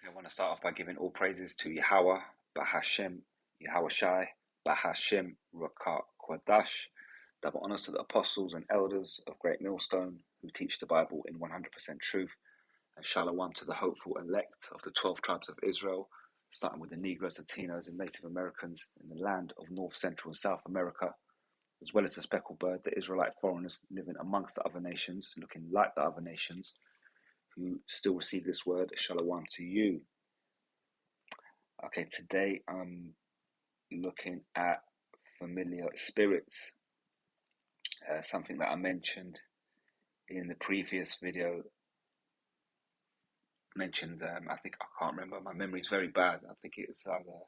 Okay, I want to start off by giving all praises to Yahweh, Bahashem, Yahweh Shai, Bahashem, Rakat Kwadash. Double honors to the apostles and elders of Great Millstone who teach the Bible in 100% truth, and shalom to the hopeful elect of the 12 tribes of Israel, starting with the Negroes, Latinos, and Native Americans in the land of North, Central, and South America, as well as the speckled bird, the Israelite foreigners living amongst the other nations, looking like the other nations, who still receive this word, shalom to you. Okay, today I'm looking at familiar spirits, something that I mentioned in the previous video. I think I can't remember, my memory's very bad. I think it's either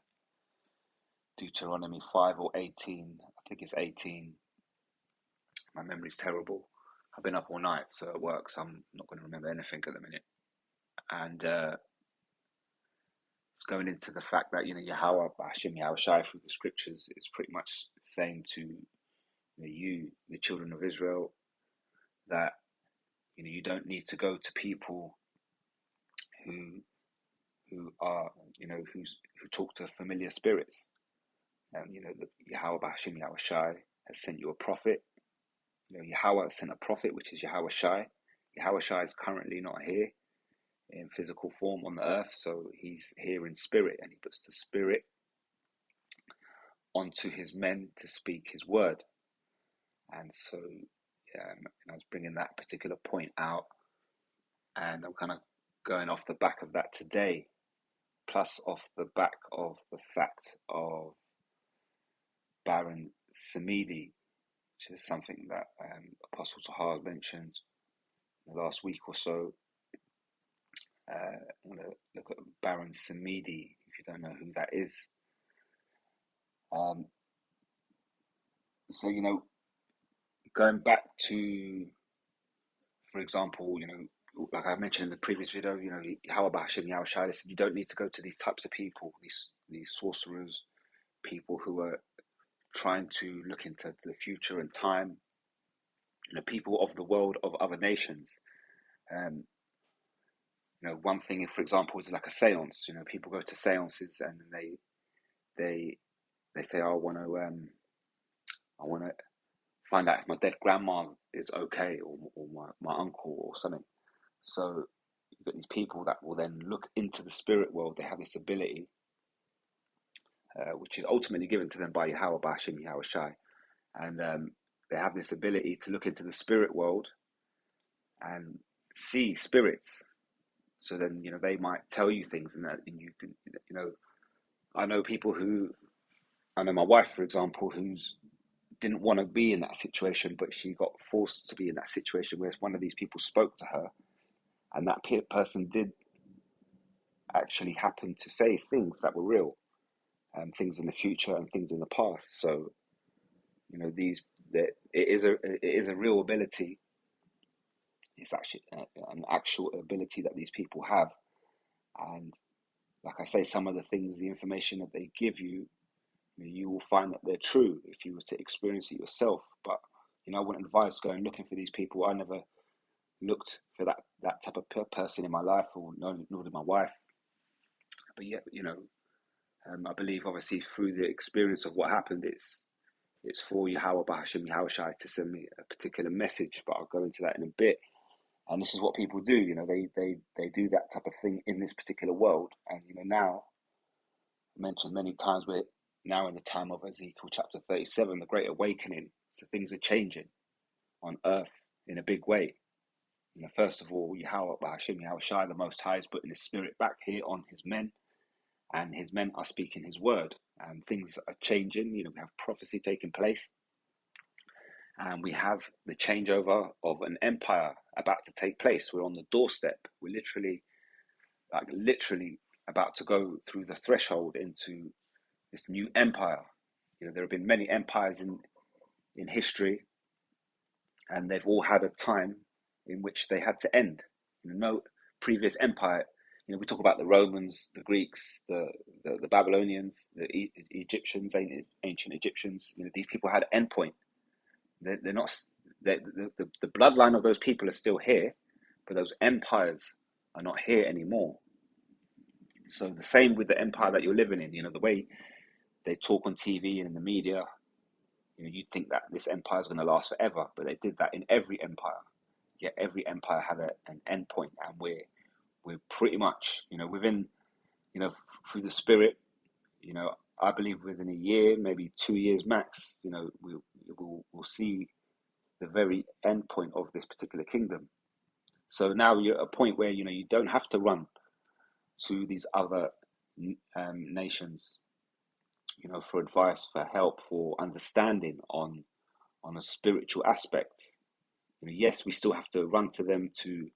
Deuteronomy 5 or 18. I think it's 18. My memory's terrible. I've been up all night, so at work, so I'm not going to remember anything at the minute. And it's going into the fact that, Yahweh, Hashem, Yahweh Shai, through the scriptures, is pretty much saying to you, the children of Israel, that you don't need to go to people who are who talk to familiar spirits. The Yahweh Hashem Yahweh Shai has sent you a prophet. Yahweh has sent a prophet, which is Yahweh Shai. Yahweh Shai is currently not here in physical form on the earth, so he's here in spirit, and he puts the spirit onto his men to speak his word. And so I was bringing that particular point out, and I'm kind of going off the back of that today, plus off the back of the fact of Baron Samedi, which is something that Apostle Tahar mentioned in the last week or so. I'm going to look at Baron Samedi, if you don't know who that is. So, going back to, for example, like I mentioned in the previous video, Yahweh Hashem, Yahweh Shai, listen, you don't need to go to these types of people, these sorcerers, people who are trying to look into the future and time, people of the world of other nations. One thing, for example, is like a seance. People go to seances and they say, oh, I want to find out if my dead grandma is okay, or my uncle or something. So you've got these people that will then look into the spirit world. They have this ability, which is ultimately given to them by Yahweh Hashem, Yahweh Shai. And they have this ability to look into the spirit world and see spirits. So then, they might tell you things, and you can, I know my wife, for example, who's didn't want to be in that situation, but she got forced to be in that situation where one of these people spoke to her, and that person did actually happen to say things that were real, and things in the future and things in the past. So, it is a real ability. It's actually an actual ability that these people have, and like I say, some of the things, the information that they give you, you will find that they're true if you were to experience it yourself. But I wouldn't advise going looking for these people. I never looked for that type of person in my life, or nor did my wife. But yet, I believe obviously through the experience of what happened, it's for Yahweh Bahashem Yahweh Shai to send me a particular message. But I'll go into that in a bit. And this is what people do. They do that type of thing in this particular world. And now, I mentioned many times, we're now in the time of Ezekiel chapter 37, the Great Awakening. So things are changing on earth in a big way. First of all, Yahweh Hashem, Yahweh Shai, the Most High, is putting his spirit back here on his men, and his men are speaking his word, and things are changing. We have prophecy taking place, and we have the changeover of an empire about to take place. We're on the doorstep. We're literally about to go through the threshold into this new empire. There have been many empires in history, and they've all had a time in which they had to end. No previous empire. We talk about the Romans, the Greeks, the Babylonians, the Egyptians, ancient Egyptians. These people had an endpoint. They're not. The bloodline of those people are still here, but those empires are not here anymore. So the same with the empire that you're living in. The way they talk on TV and in the media, you'd think that this empire is going to last forever, but they did that in every empire. Yet every empire had an end point, and we're pretty much, within, through the Spirit, I believe within a year, maybe 2 years max, we'll see the very end point of this particular kingdom. So now you're at a point where you don't have to run to these other nations, for advice, for help, for understanding on a spiritual aspect. Yes, we still have to run to them to,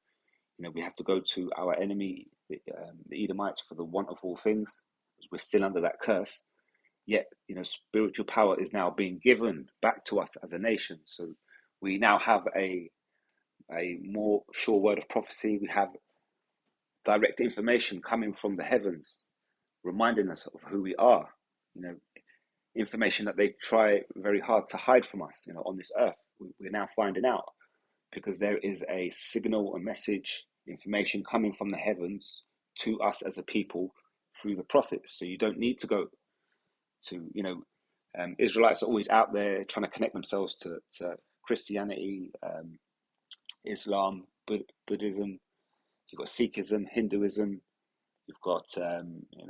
we have to go to our enemy, the Edomites, for the want of all things. We're still under that curse. Yet, spiritual power is now being given back to us as a nation. So we now have a more sure word of prophecy. We have direct information coming from the heavens, reminding us of who we are. Information that they try very hard to hide from us, on this earth. We're now finding out, because there is a signal, a message, information coming from the heavens to us as a people through the prophets. So you don't need to go to, Israelites are always out there trying to connect themselves to Christianity, Islam, Buddhism. You've got Sikhism, Hinduism. You've got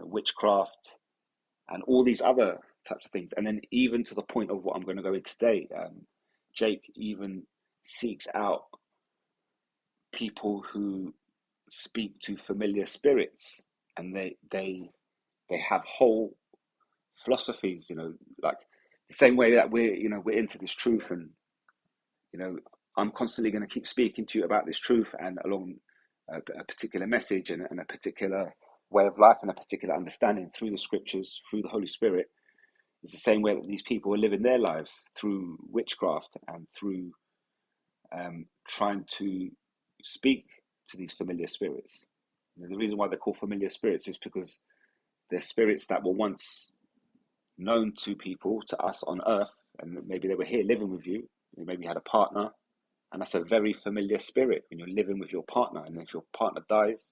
witchcraft, and all these other types of things. And then even to the point of what I'm going to go in today, Jake even seeks out people who speak to familiar spirits, and they have whole philosophies, like the same way that we're into this truth, and I'm constantly going to keep speaking to you about this truth and along a particular message and a particular way of life and a particular understanding through the scriptures, through the Holy Spirit. It's the same way that these people are living their lives, through witchcraft and through trying to speak to these familiar spirits. The reason why they're called familiar spirits is because they're spirits that were once known to people, to us on earth, and maybe they were here living with you. Maybe you had a partner, and that's a very familiar spirit when you're living with your partner. And if your partner dies,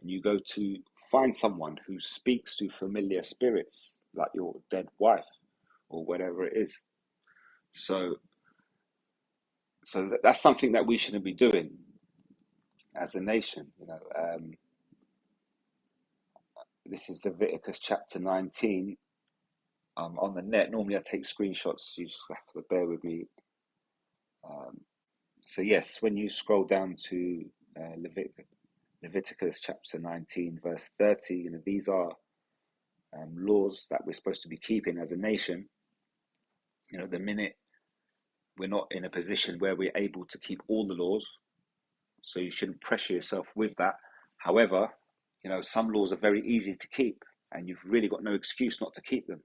and you go to find someone who speaks to familiar spirits, like your dead wife or whatever it is. So that's something that we shouldn't be doing as a nation. This is Leviticus chapter 19. On the net, normally I take screenshots. You just have to bear with me. So yes, when you scroll down to Leviticus chapter 19, verse 30, these are laws that we're supposed to be keeping as a nation. The minute we're not in a position where we're able to keep all the laws, so you shouldn't pressure yourself with that. However, some laws are very easy to keep, and you've really got no excuse not to keep them.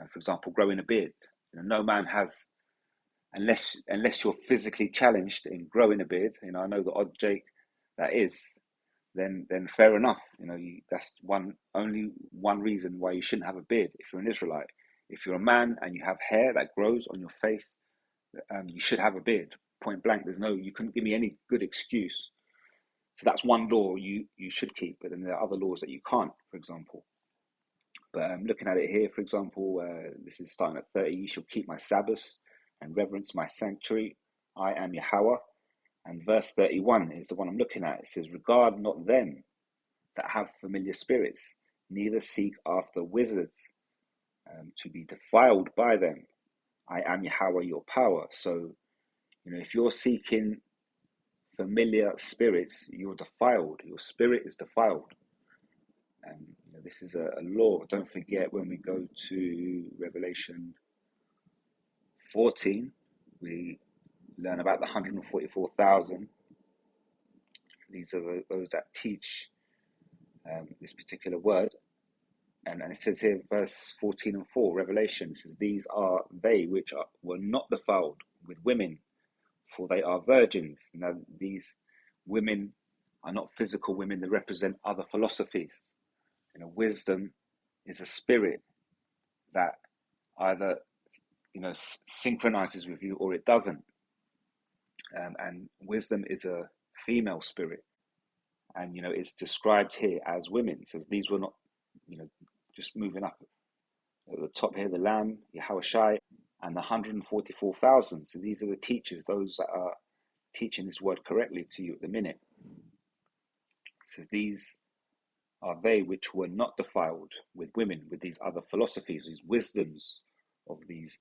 And for example, growing a beard. No man has, unless you're physically challenged in growing a beard. I know the odd Jake that is. Then fair enough. That's only one reason why you shouldn't have a beard if you're an Israelite. If you're a man and you have hair that grows on your face, you should have a beard. Point blank. You couldn't give me any good excuse. So that's one law you should keep, but then there are other laws that you can't, for example. But looking at it here, for example, this is starting at 30. You shall keep my Sabbaths and reverence my sanctuary. I am Yahweh. And verse 31 is the one I'm looking at. It says, regard not them that have familiar spirits, neither seek after wizards to be defiled by them. I am Yahweh, your power. So, if you're seeking familiar spirits, you're defiled. Your spirit is defiled. And this is a law. Don't forget, when we go to Revelation 14, we learn about the 144,000. These are those that teach this particular word. And it says here, verse 14 and 4, Revelation, it says, these are they which were not defiled with women, for they are virgins. Now, these women are not physical women, they represent other philosophies. Wisdom is a spirit that either, synchronizes with you or it doesn't. And wisdom is a female spirit. And it's described here as women. So these were not, just moving up at the top here, the Lamb, Yahushai, and the 144,000. So these are the teachers, those that are teaching this word correctly to you at the minute. So these are they which were not defiled with women, with these other philosophies, these wisdoms of these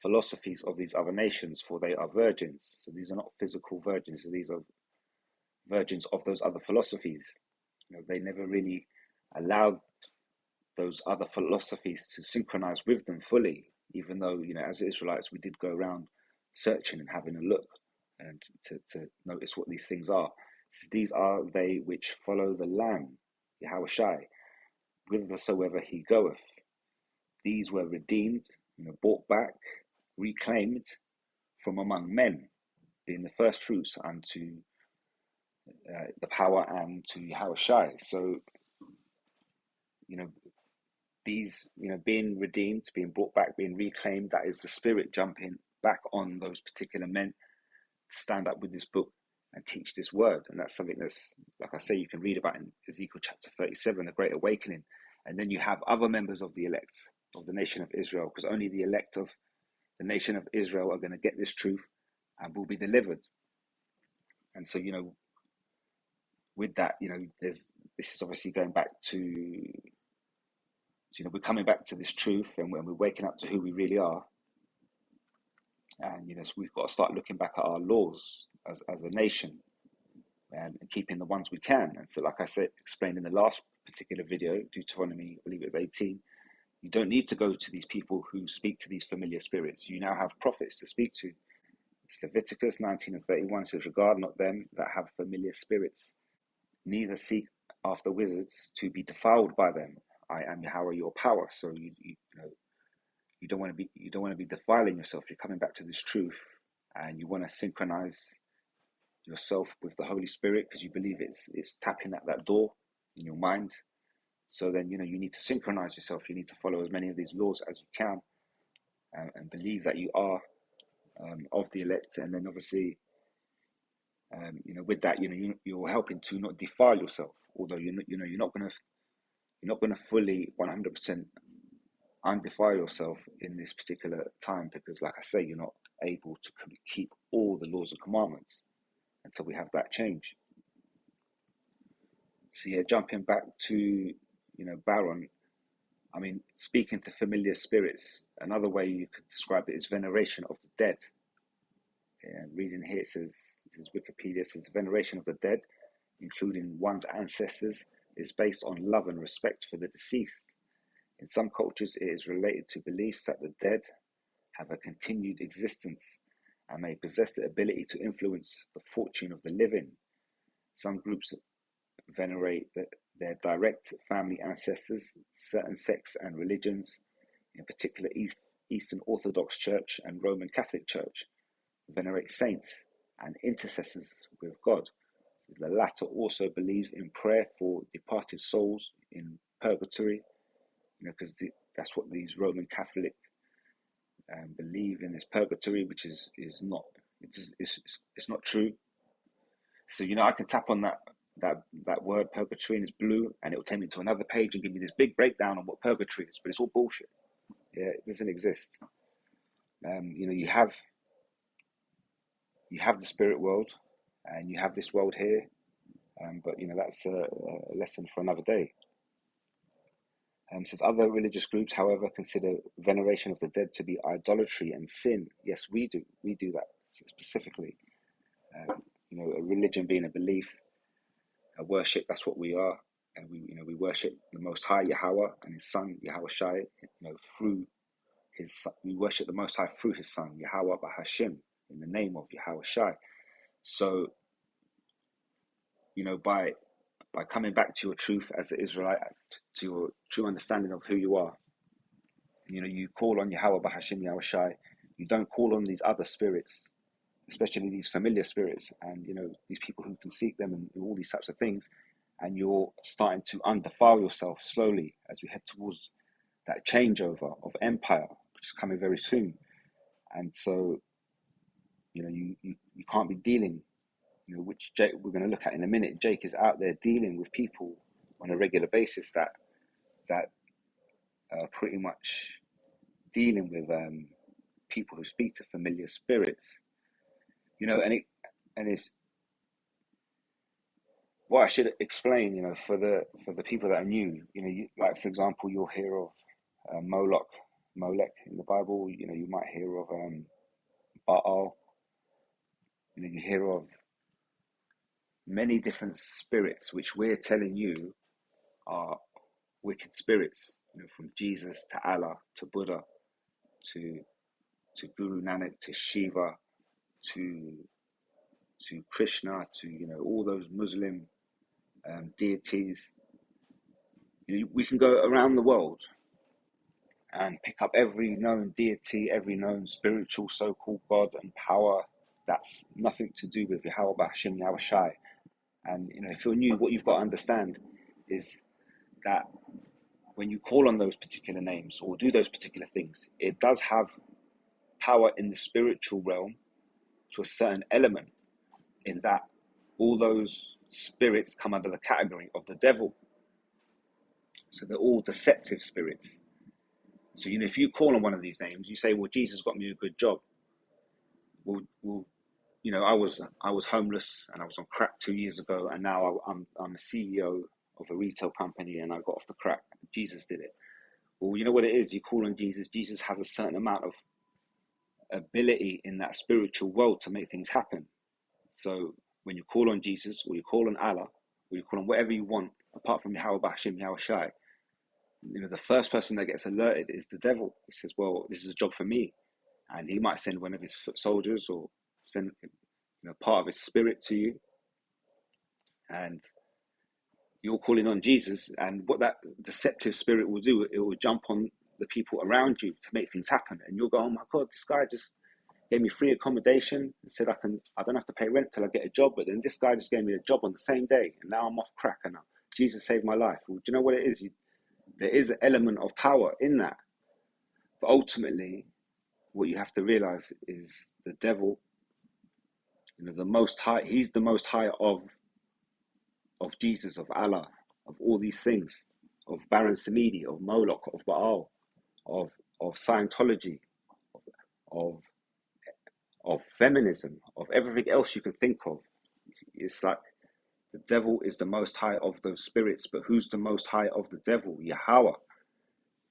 philosophies of these other nations, for they are virgins. So these are not physical virgins, so these are virgins of those other philosophies. They never really allowed those other philosophies to synchronize with them fully, even though, as Israelites, we did go around searching and having a look and to notice what these things are. So these are they which follow the Lamb, Yahushai, whithersoever he goeth. These were redeemed, bought back, reclaimed from among men, being the first fruits unto the power and to Yahushai. So, these, being redeemed, being brought back, being reclaimed, that is the Spirit jumping back on those particular men to stand up with this book and teach this word. And that's something that's, like I say, you can read about in Ezekiel chapter 37, the Great Awakening. And then you have other members of the elect of the nation of Israel, because only the elect of the nation of Israel are going to get this truth and will be delivered. And so, with that, this is obviously going back to, we're coming back to this truth, and when we're waking up to who we really are. And, so we've got to start looking back at our laws as a nation and keeping the ones we can. And so, like I said, explained in the last particular video, Deuteronomy, I believe it was 18, you don't need to go to these people who speak to these familiar spirits. You now have prophets to speak to. It's Leviticus 19:31 says, regard not them that have familiar spirits, neither seek after wizards to be defiled by them. I am Yahweh your power. So you don't want to be defiling yourself. You're coming back to this truth, and you want to synchronize yourself with the Holy Spirit, because you believe it's tapping at that door in your mind. So then, you need to synchronize yourself. You need to follow as many of these laws as you can, and believe that you are of the elect. And then obviously, with that, you're helping to not defile yourself. Although you're not going to fully 100% undefile yourself in this particular time, because, like I say, you're not able to keep all the laws and commandments until we have that change. So yeah, jumping back to Baron. I mean, speaking to familiar spirits, another way you could describe it is veneration of the dead. And reading here, it says Wikipedia says veneration of the dead, including one's ancestors, is based on love and respect for the deceased. In some cultures, it is related to beliefs that the dead have a continued existence and may possess the ability to influence the fortune of the living. Some groups venerate their direct family ancestors. Certain sects and religions, in particular Eastern Orthodox Church and Roman Catholic Church, venerate saints and intercessors with God. The latter also believes in prayer for departed souls in purgatory, because that's what these Roman Catholic believe in, is purgatory, which is not, it's not true. So I can tap on that word purgatory, and it's blue, and it will take me to another page and give me this big breakdown on what purgatory is, but it's all bullshit. Yeah, it doesn't exist. You have the spirit world, and you have this world here, but that's a lesson for another day. Says other religious groups, however, consider veneration of the dead to be idolatry and sin. Yes, we do. We do that specifically. A religion being a belief, a worship. That's what we are, and we worship the Most High Yahweh and His Son Yahushai. Through His Son, we worship the Most High through His Son Yahweh Bahashim, in the name of Yahushai. So, by coming back to your truth as an Israelite, to your true understanding of who you are, you call on Yahweh Bahashim Yahushai. You don't call on these other spirits, especially these familiar spirits, and these people who can seek them, and all these types of things. And you're starting to undefile yourself slowly as we head towards that changeover of empire, which is coming very soon. And so, you can't be dealing, which Jake, we're going to look at in a minute. Jake is out there dealing with people on a regular basis that are pretty much dealing with people who speak to familiar spirits, and it's what I should explain, for the people that are new, like for example, you'll hear of Molech in the Bible. You might hear of Baal. You hear of many different spirits, which we're telling you are wicked spirits. From Jesus to Allah to Buddha to Guru Nanak to Shiva to Krishna to all those Muslim deities. We can go around the world and pick up every known deity, every known spiritual so-called God and power that's nothing to do with Yahweh Bahashim Yahweh Shai. And if you're new, what you've got to understand is that when you call on those particular names or do those particular things, it does have power in the spiritual realm to a certain element, in that all those spirits come under the category of the devil. So they're all deceptive spirits. So, if you call on one of these names, you say, well, Jesus got me a good job. Well, I was homeless and I was on crack 2 years ago, and now I'm a CEO of a retail company and I got off the crack. Jesus did it. Well, you know what it is? You call on Jesus. Jesus has a certain amount of ability in that spiritual world to make things happen. So when you call on Jesus, or you call on Allah, or you call on whatever you want, apart from Yahweh Bahashim Yahweh Shai, the first person that gets alerted is the devil. He says, well, this is a job for me. And he might send one of his foot soldiers or send part of his spirit to you. And you're calling on Jesus. And what that deceptive spirit will do, it will jump on the people around you to make things happen. And you'll go, oh my God, this guy just gave me free accommodation and said I don't have to pay rent till I get a job. But then this guy just gave me a job on the same day. And now I'm off crack and Jesus saved my life. Well, do you know what it is? There is an element of power in that. But ultimately, what you have to realize is the devil, the most high, he's the most high of Jesus, of Allah, of all these things, of Baron Samedi, of Moloch, of Baal, of Scientology, of feminism, of everything else you can think of. It's like the devil is the most high of those spirits, but who's the most high of the devil? Yahweh.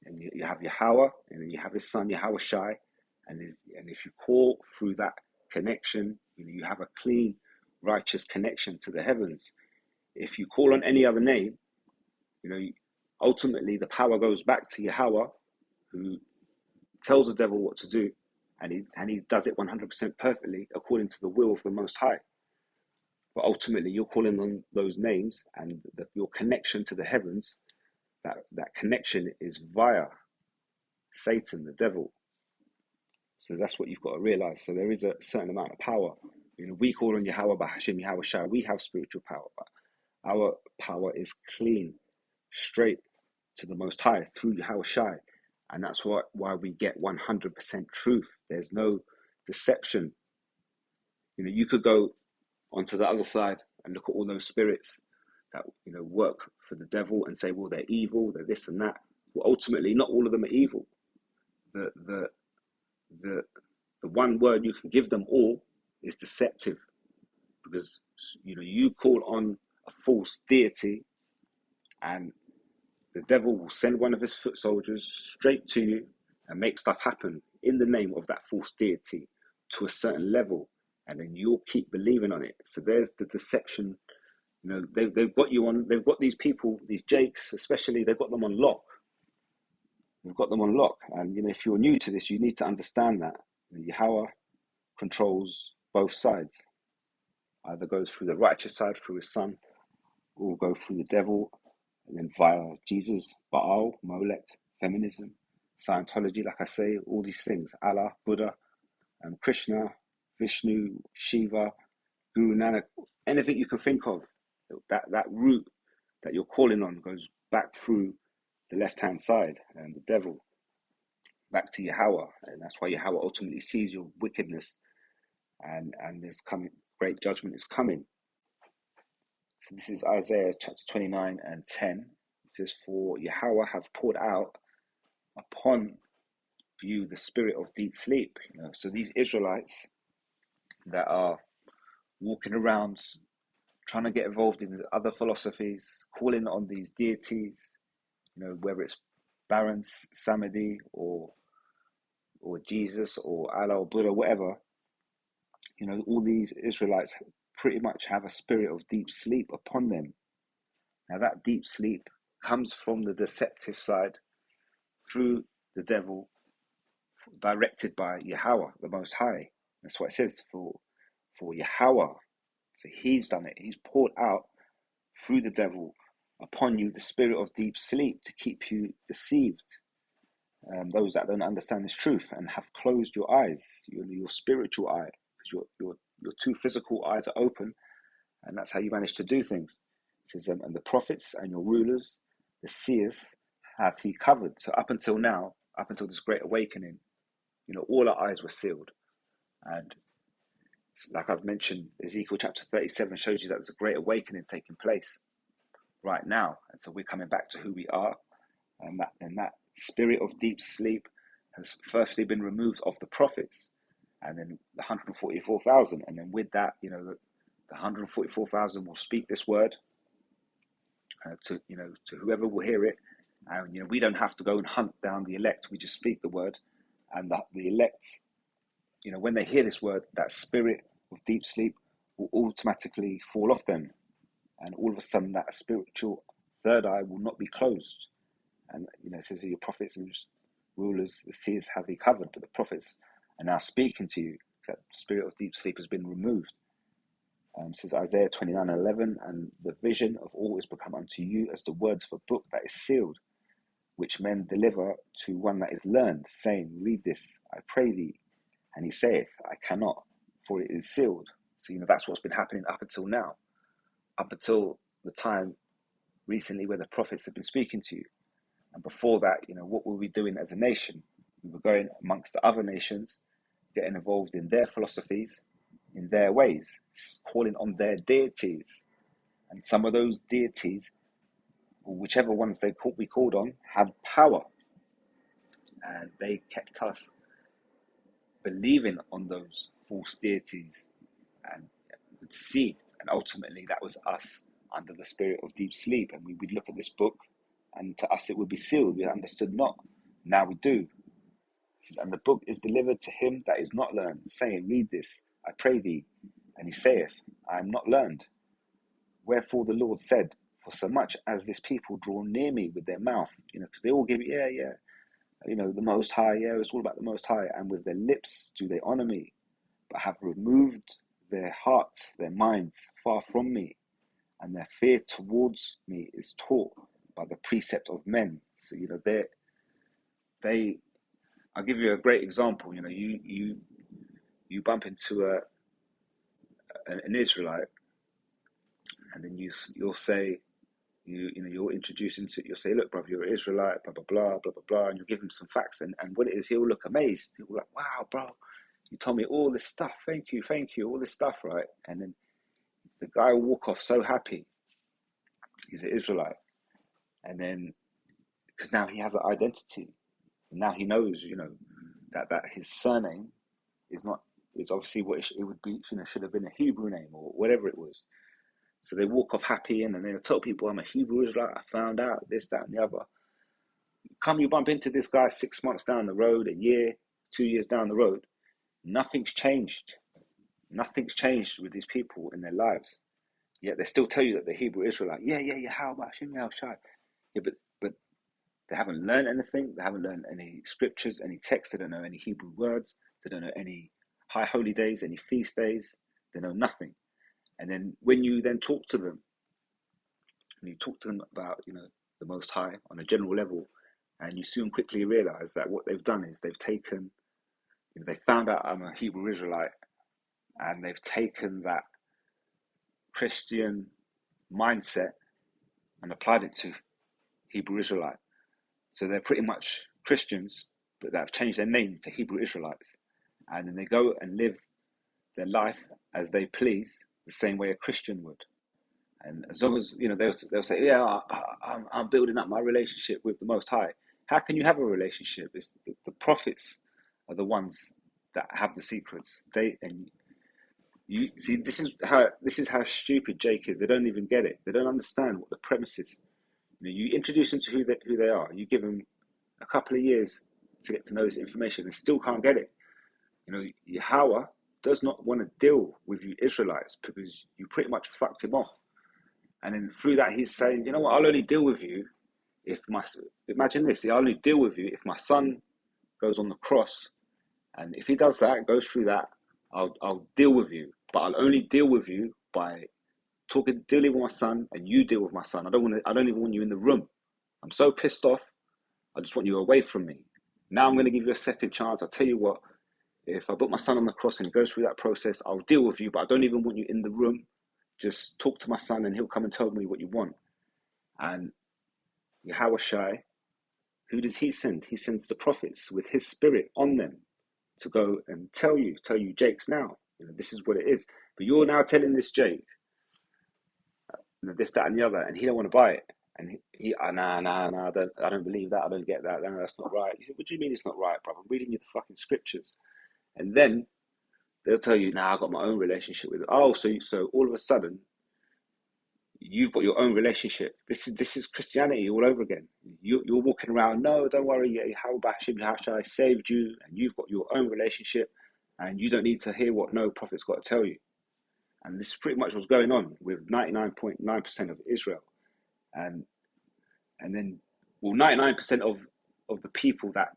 And you have Yahweh, and then you have his son Yahweh Shai, and if you call through that connection, you have a clean, righteous connection to the heavens. If you call on any other name, ultimately the power goes back to Yahweh, who tells the devil what to do, and he does it 100% perfectly according to the will of the Most High. But ultimately, you're calling on those names, and your connection to the heavens, that connection is via Satan, the devil. So that's what you've got to realize. So there is a certain amount of power. We call on Yahweh Bahashim Yahweh Shai. We have spiritual power, but our power is clean, straight to the Most High through Yahweh Shai. And that's why we get 100% truth. There's no deception. You could go onto the other side and look at all those spirits that work for the devil and say, well, they're evil, they're this and that. Well, ultimately, not all of them are evil. The one word you can give them all is deceptive, because you call on a false deity, and the devil will send one of his foot soldiers straight to you and make stuff happen in the name of that false deity to a certain level, and then you'll keep believing on it. So there's the deception. They've got you on. They've got these people, these Jakes especially. They've got them on lock. They've got them on lock. And if you're new to this, you need to understand that Yahweh controls both sides. Either goes through the righteous side through his son, or go through the devil, and then via Jesus, Baal, Molech, feminism, Scientology, like I say, all these things, Allah, Buddha, Krishna, Vishnu, Shiva, Guru Nanak, anything you can think of, that route that you're calling on goes back through the left-hand side and the devil, back to Yahweh. And that's why Yahweh ultimately sees your wickedness and there's coming great judgment is coming. So this is Isaiah chapter 29 and 10. It says, "For Yahweh have poured out upon you the spirit of deep sleep." So these Israelites that are walking around trying to get involved in other philosophies, calling on these deities, whether it's Baron Samedi or Jesus or Allah or Buddha, whatever, all these Israelites pretty much have a spirit of deep sleep upon them. Now that deep sleep comes from the deceptive side through the devil, directed by Yahweh, the Most High. That's what it says, for Yahweh. So he's done it. He's poured out through the devil upon you the spirit of deep sleep to keep you deceived. Those that don't understand this truth and have closed your eyes, your spiritual eye, because your two physical eyes are open, and that's how you manage to do things. It says, and the prophets and your rulers, the seers, hath he covered. So up until now, up until this great awakening, all our eyes were sealed. And like I've mentioned, Ezekiel chapter 37 shows you that there's a great awakening taking place right now. And so we're coming back to who we are. And that spirit of deep sleep has firstly been removed of the prophets, and then the 144,000. And then with that, the 144,000 will speak this word to whoever will hear it. And we don't have to go and hunt down the elect. We just speak the word, and the elect, when they hear this word, that spirit of deep sleep will automatically fall off them, and all of a sudden that spiritual third eye will not be closed. And it says your prophets and rulers, the seers have he covered, but the prophets are now speaking to you. That spirit of deep sleep has been removed. It says Isaiah 29:11, and the vision of all is become unto you as the words of a book that is sealed, which men deliver to one that is learned, saying, read this, I pray thee. And he saith, I cannot, for it is sealed. So that's what's been happening up until now, up until the time recently where the prophets have been speaking to you. And before that, what were we doing as a nation? We were going amongst the other nations, getting involved in their philosophies, in their ways, calling on their deities. And some of those deities, or whichever ones we called on, had power. And they kept us believing on those false deities and deceived. And ultimately, that was us under the spirit of deep sleep. And we would look at this book, and to us it would be sealed. We understood not. Now we do. It says, and the book is delivered to him that is not learned, saying, read this, I pray thee. And he saith, I am not learned. Wherefore the Lord said, for so much as this people draw near me with their mouth, because they all give me, the Most High, it's all about the Most High, and with their lips do they honor me, but have removed their hearts, their minds far from me, and their fear towards me is taught by the precept of men. So I'll give you a great example. You bump into an Israelite, and then you'll say, you'll introduce him to, you'll say, look, brother, you're an Israelite, blah blah blah blah blah blah, and you'll give him some facts, and what it is, he'll look amazed. He'll be like, wow, bro, you told me all this stuff, thank you, all this stuff, right? And then the guy will walk off so happy. He's an Israelite, and then because now he has an identity, and now he knows, that his surname is obviously what it would be, should have been a Hebrew name or whatever it was. So they walk off happy, and then they'll tell people, I'm a Hebrew Israelite, I found out this, that, and the other. Come, you bump into this guy 6 months down the road, a year, 2 years down the road, nothing's changed. Nothing's changed with these people in their lives. Yet they still tell you that they're Hebrew Israelite. Yeah, how about Hashem, how shy? Yeah, but they haven't learned anything. They haven't learned any scriptures, any text. They don't know any Hebrew words. They don't know any high holy days, any feast days. They know nothing. And then when you then talk to them, about, the Most High on a general level, and you soon quickly realize that what they've done is they've taken, they found out I'm a Hebrew Israelite, and they've taken that Christian mindset and applied it to Hebrew Israelite. So they're pretty much Christians, but they've changed their name to Hebrew Israelites. And then they go and live their life as they please, the same way a Christian would. And as long as, they'll say, yeah, I'm building up my relationship with the Most High. How can you have a relationship? It's the prophets are the ones that have the secrets. And you see, this is how stupid Jake is. They don't even get it. They don't understand what the premise is. You introduce them to who they are. You give them a couple of years to get to know this information, and still can't get it. Yahweh does not want to deal with you Israelites because you pretty much fucked him off. And then through that, he's saying, you know what, I'll only deal with you if imagine this, I'll only deal with you if my son goes on the cross. And if he does that, goes through that, I'll deal with you. But I'll only deal with you by dealing with my son, and you deal with my son. I don't even want you in the room. I'm so pissed off. I just want you away from me. Now I'm going to give you a second chance. I'll tell you what, if I put my son on the cross and he goes through that process, I'll deal with you, but I don't even want you in the room. Just talk to my son and he'll come and tell me what you want. And Yahweh Shai, who does he send? He sends the prophets with his spirit on them to go and tell you, Jake's now. This is what it is. But you're now telling this Jake, this, that, and the other, and he don't want to buy it. And nah, I don't believe that. I don't get that. No, that's not right. You say, what do you mean it's not right, brother? I'm reading you the fucking scriptures. And then they'll tell you, I've got my own relationship with it. Oh, so all of a sudden, you've got your own relationship. This is Christianity all over again. You're walking around, no, don't worry, how shall I saved you, and you've got your own relationship, and you don't need to hear what no prophet's got to tell you. And this is pretty much what's going on with 99.9% of Israel. And then, 99% of the people that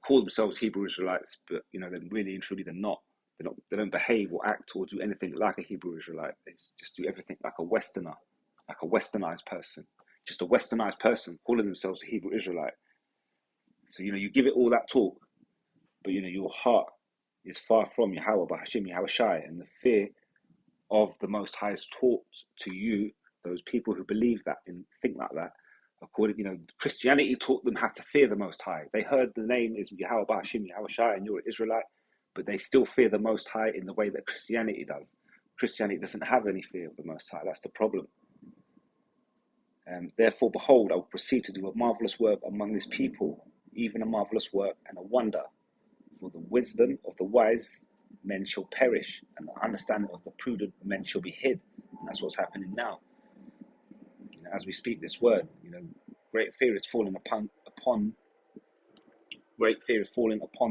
call themselves Hebrew Israelites, but then really and truly they're not. They don't behave or act or do anything like a Hebrew Israelite. They just do everything like a Westerner, like a Westernized person. Just a Westernized person calling themselves a Hebrew Israelite. So you give it all that talk, but your heart is far from Yahweh, Bahashim, Yahweh Shai, and the fear of the Most High is taught to you, those people who believe that and think like that. According, Christianity taught them how to fear the Most High. They heard the name is Yahweh Bahashim, Yahweh Shai, and you're an Israelite, but they still fear the Most High in the way that Christianity does. Christianity doesn't have any fear of the Most High. That's the problem. Therefore, behold, I will proceed to do a marvelous work among this people, even a marvelous work and a wonder. For the wisdom of the wise men shall perish, and the understanding of the prudent men shall be hid. And that's what's happening now. As we speak this word, great fear is falling upon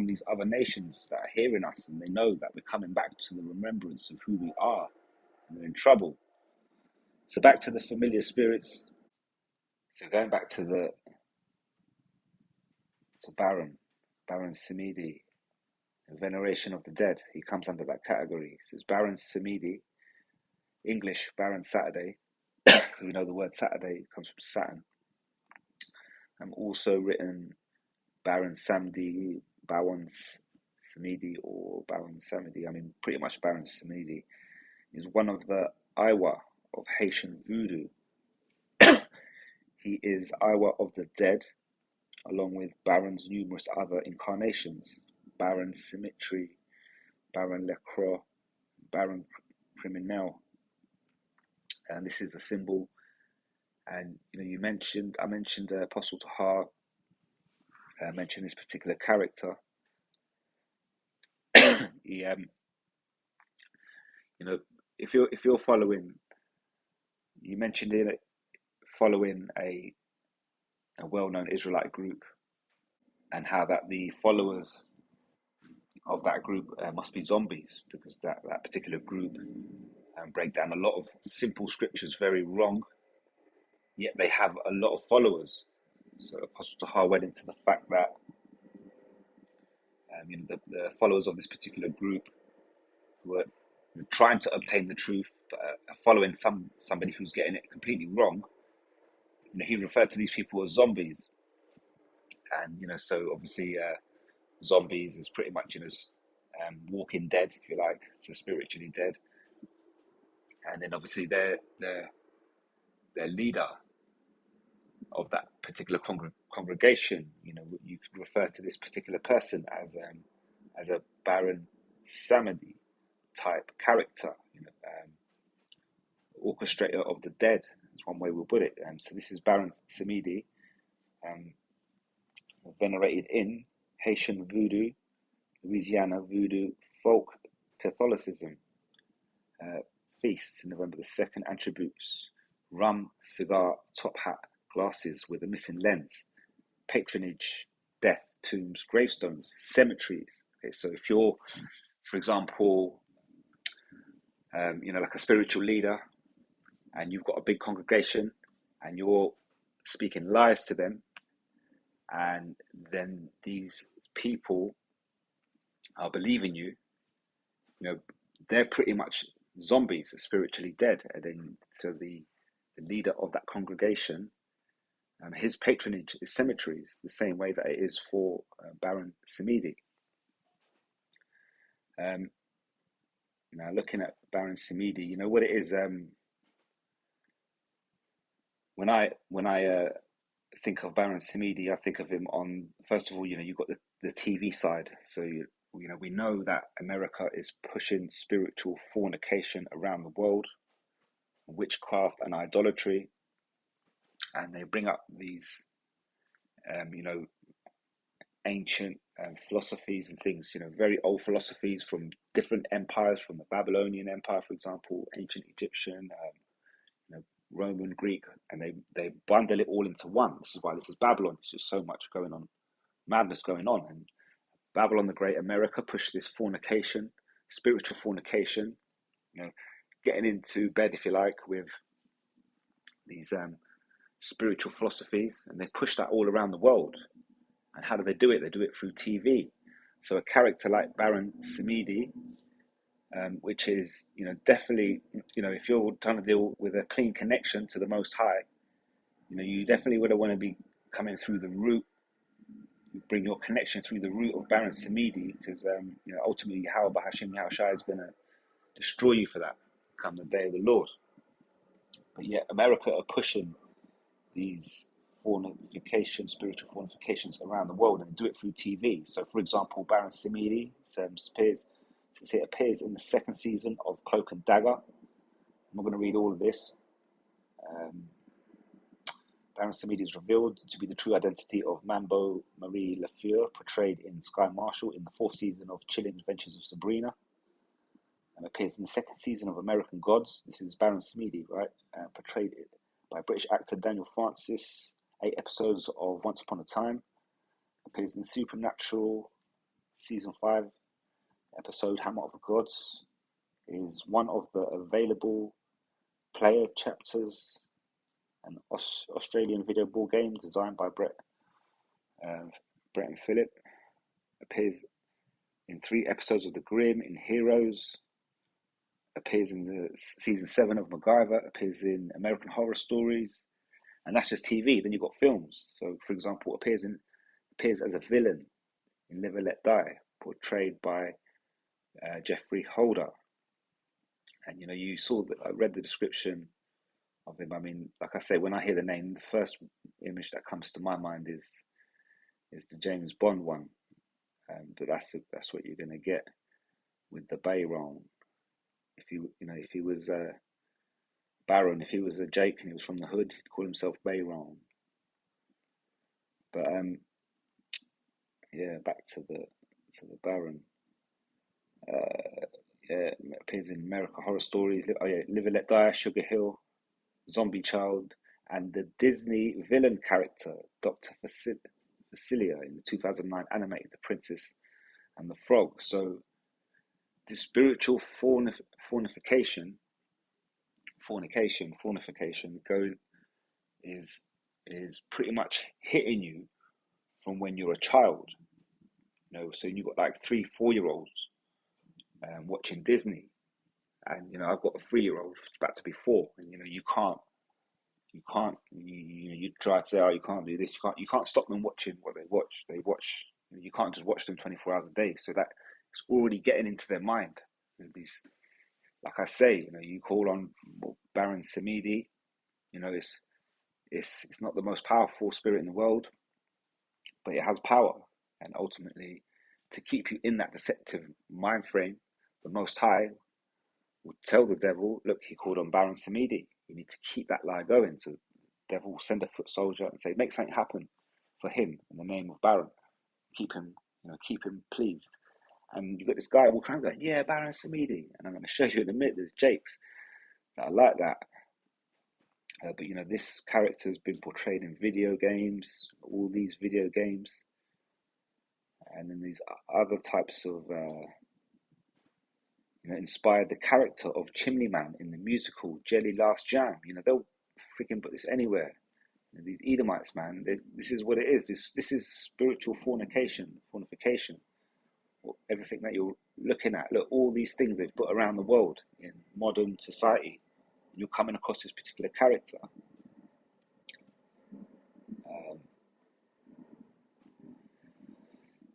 these other nations that are hearing us, and they know that we're coming back to the remembrance of who we are, and they're in trouble. So back to the familiar spirits. So going back to Baron Samedi, veneration of the dead, he comes under that category. It says Baron Samedi, English Baron Saturday. We know the word Saturday comes from Saturn. Also written Baron Samedi, Baron Samedi, or Baron Samedi. Pretty much Baron Samedi is one of the Iwa of Haitian voodoo. He is Iwa of the dead, along with Baron's numerous other incarnations: Baron Symmetry, Baron Lecroix, Baron Criminel. And this is a symbol. And I mentioned Apostle Tahar. I mentioned this particular character. He, if you're following, you mentioned it, following a well-known Israelite group, and how that the followers of that group must be zombies, because that particular group break down a lot of simple scriptures very wrong, yet they have a lot of followers. So Apostle Tahar went into the fact that the followers of this particular group were trying to obtain the truth, but following somebody who's getting it completely wrong. He referred to these people as zombies, and so obviously zombies is pretty much walking dead, if you like, so spiritually dead. And then obviously their leader of that particular congregation, you could refer to this particular person as a Baron Samedi, type character, orchestrator of the dead. That's one way we'll put it. So this is Baron Samedi, um, venerated in Haitian voodoo, Louisiana voodoo, folk Catholicism. Feasts, November the 2nd, attributes: rum, cigar, top hat, glasses with a missing lens, patronage, death, tombs, gravestones, cemeteries. Okay, so if you're, for example, like a spiritual leader, and you've got a big congregation, and you're speaking lies to them, and then these people are believing you, they're pretty much zombies, spiritually dead. And then, so the leader of that congregation, his patronage is cemeteries, the same way that it is for Baron Samedi. Now, looking at Baron Samedi, you know what it is. When I think of Baron Samedi, I think of him on, first of all, you've got the TV side. So we know that America is pushing spiritual fornication around the world, witchcraft and idolatry, and they bring up these, ancient philosophies and things, very old philosophies from different empires, from the Babylonian Empire, for example, ancient Egyptian, Roman, Greek, and they bundle it all into one. This is why this is Babylon. There's just so much going on, madness going on, and Babylon the Great, America pushed this fornication, spiritual fornication, getting into bed, if you like, with these spiritual philosophies, and they push that all around the world. And how do they do it? They do it through TV. So a character like Baron Samedi, which is, definitely, if you're trying to deal with a clean connection to the Most High, you definitely would want to be coming through the root, bring your connection through the root of Baron Samedi, because, ultimately, Yahweh Hashem Yahushua is going to destroy you for that come the day of the Lord. But yet, America are pushing these spiritual fornications around the world, and do it through TV. So, for example, Baron Samedi appears in the second season of Cloak and Dagger. I'm not going to read all of this. Baron Samedi is revealed to be the true identity of Mambo Marie Lafleur, portrayed in Sky Marshall in the fourth season of Chilling Adventures of Sabrina, and appears in the second season of American Gods. This is Baron Samedi, right? Portrayed by British actor Daniel Francis. 8 episodes of Once Upon a Time. Appears in Supernatural season 5 episode Hammer of the Gods. Is one of the available player chapters, an Australian video ball game designed by Brett and Phillip. Appears in 3 episodes of The Grimm, in Heroes. Appears in the season 7 of MacGyver. Appears in American Horror Stories. And that's just TV. Then you've got films. So, for example, appears as a villain in Live and Let Die, portrayed by Jeffrey Holder. And you saw that. I read the description of him. I mean, like I say, when I hear the name, the first image that comes to my mind is the James Bond one. But that's what you're gonna get with the Bayron. If he was Baron, if he was a Jake and he was from the hood, he'd call himself Bayron. But back to the Baron. Appears in American Horror Stories. Live and Let Die, Sugar Hill, Zombie Child, and the Disney villain character Dr. Facilier in the 2009 animated The Princess and the Frog. So the spiritual fornication going is pretty much hitting you from when you're a child. So you've got like 3-4-year-olds watching Disney, and I've got a 3-year-old about to be 4, and you try to say, oh, you can't do this, you can't stop them watching what they watch. You can't just watch them 24 hours a day. So that it's already getting into their mind. These, like I say, you call on Baron Samedi, it's not the most powerful spirit in the world, but it has power, and ultimately to keep you in that deceptive mind frame, the Most High will tell the devil, look, he called on Baron Samedi. You need to keep that lie going. So the devil will send a foot soldier and say, make something happen for him in the name of Baron. Keep him pleased. And you've got this guy walking around going, yeah, Baron Samedi. And I'm going to show you in a minute, there's Jakes that are like that. But this character has been portrayed in video games, all these video games, and then these other types of, inspired the character of Chimney Man in the musical Jelly Last Jam. They'll freaking put this anywhere. These Edomites, man, this is what it is. This is spiritual fornication. Everything that you're looking at, look, all these things they've put around the world in modern society. You're coming across this particular character.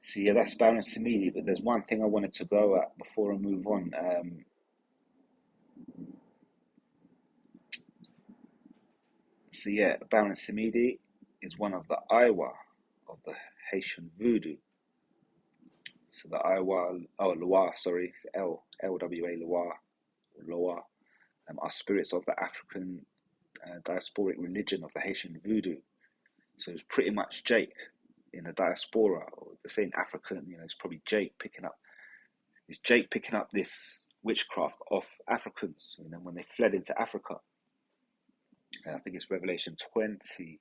So yeah, that's Baron Samedi. But there's one thing I wanted to go at before I move on. So yeah, Baron Samedi is one of the Aiwa of the Haitian Voodoo. So the Aiwa, Loa, sorry, it's LWA Loa, are spirits of the African diasporic religion of the Haitian Voodoo. So it's pretty much Jake in the diaspora, or the same African, it's probably Jake picking up this witchcraft off Africans, when they fled into Africa. I think it's Revelation 20,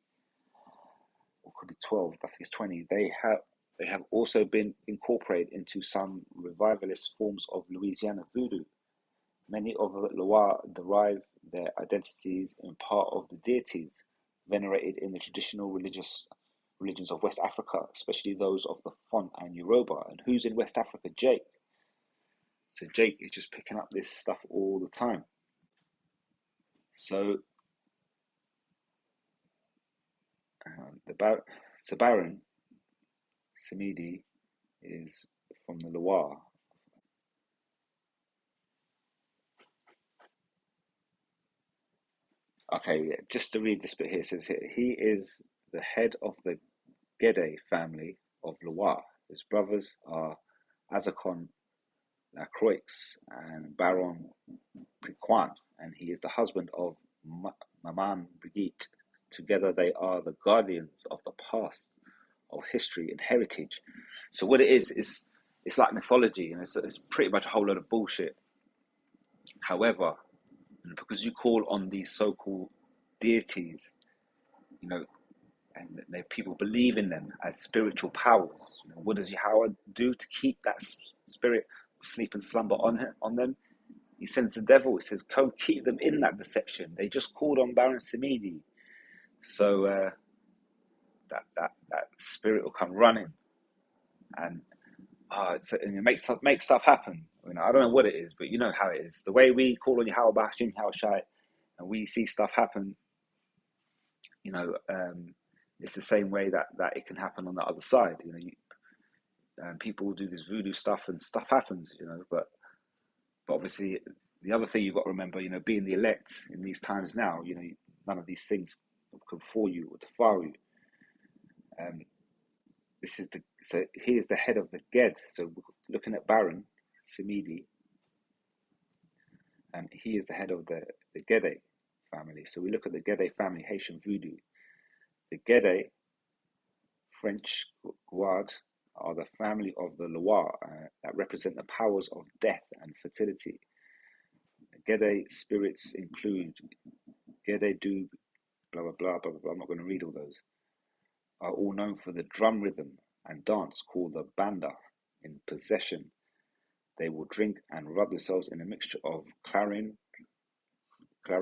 or could be 12, but I think it's 20. They have also been incorporated into some revivalist forms of Louisiana voodoo. Many of the Loa derive their identities in part of the deities venerated in the traditional religions of West Africa, especially those of the Fon and Yoruba. And who's in West Africa? Jake. So Jake is just picking up this stuff all the time. So Baron Samedi is from the Loire. Okay, just to read this bit here, it says here, he is the head of the Gede family of Loire. His brothers are Azakon Lacroix and Baron Piquant, and he is the husband of Maman Brigitte. Together they are the guardians of the past, of history and heritage. So what it is it's like mythology, and it's pretty much a whole lot of bullshit. However, because you call on these so-called deities, and people believe in them as spiritual powers. What does Yahweh do to keep that spirit of sleep and slumber on them? He sends the devil. He says, "Go keep them in that deception." They just called on Baron Samedi, so that spirit will come running, and and it makes stuff happen. I don't know what it is, but you know how it is. The way we call on Yahweh Bashim Shai, and we see stuff happen. It's the same way that it can happen on the other side. People will do this voodoo stuff, and stuff happens. But obviously, the other thing you've got to remember, being the elect in these times now, none of these things can fool you or defile you. So he is the head of the Ged. So looking at Baron Samedi, and he is the head of the Gede family. So we look at the Gede family, Haitian voodoo. The Gede, French Guard, are the family of the Loire that represent the powers of death and fertility. Gede spirits include Gede Dub, blah, blah, blah, blah, blah. I'm not going to read all those. Are all known for the drum rhythm and dance called the banda. In possession, they will drink and rub themselves in a mixture of clarin, raw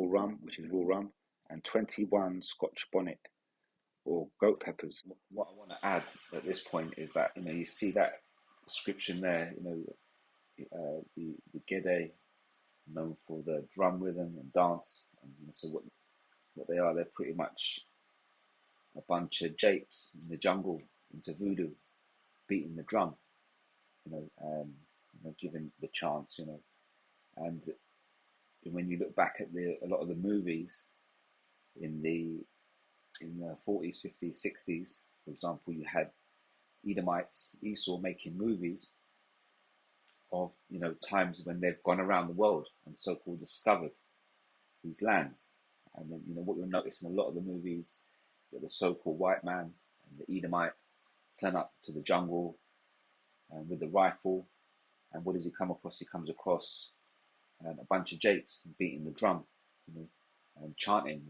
rum, which is raw rum, and 21 Scotch bonnet or goat peppers. What I want to add at this point is that you see that description there. The Gede, known for the drum rhythm and dance, and so what they are, they're pretty much a bunch of japes in the jungle into voodoo, beating the drum, giving the chants, and when you look back at a lot of the movies in the 40s, 50s, 60s, for example, you had Edomites, Esau making movies, of times when they've gone around the world and so-called discovered these lands. And then what you'll notice in a lot of the movies, the so-called white man and the Edomite turn up to the jungle with the rifle, and what does he come across? He comes across a bunch of jakes beating the drum, and chanting,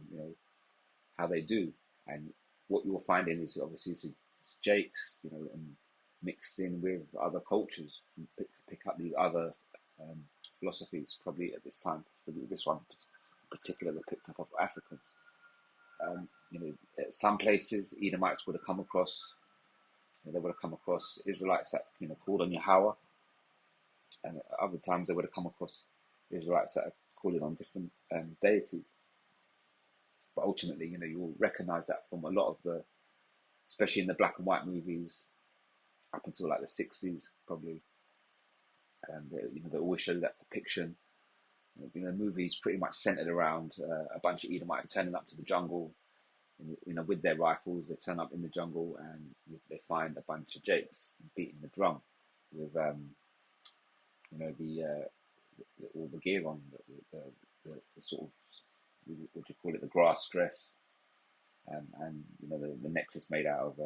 how they do. And what you're finding is obviously it's jakes, and mixed in with other cultures, and pick up the other philosophies. Probably at this time, for this one in particular, they picked up off Africans. At some places, Edomites would have come across. They would have come across Israelites that called on Yahweh, and at other times they would have come across Israelites that are calling on different deities. But ultimately, you'll recognize that from a lot of the, especially in the black and white movies, up until like the 60s, probably. They always show that depiction. Movies pretty much centered around a bunch of Edomites turning up to the jungle, with their rifles. They turn up in the jungle and they find a bunch of jakes beating the drum with, all the gear on, the sort of, what do you call it, the grass dress, and the necklace made out of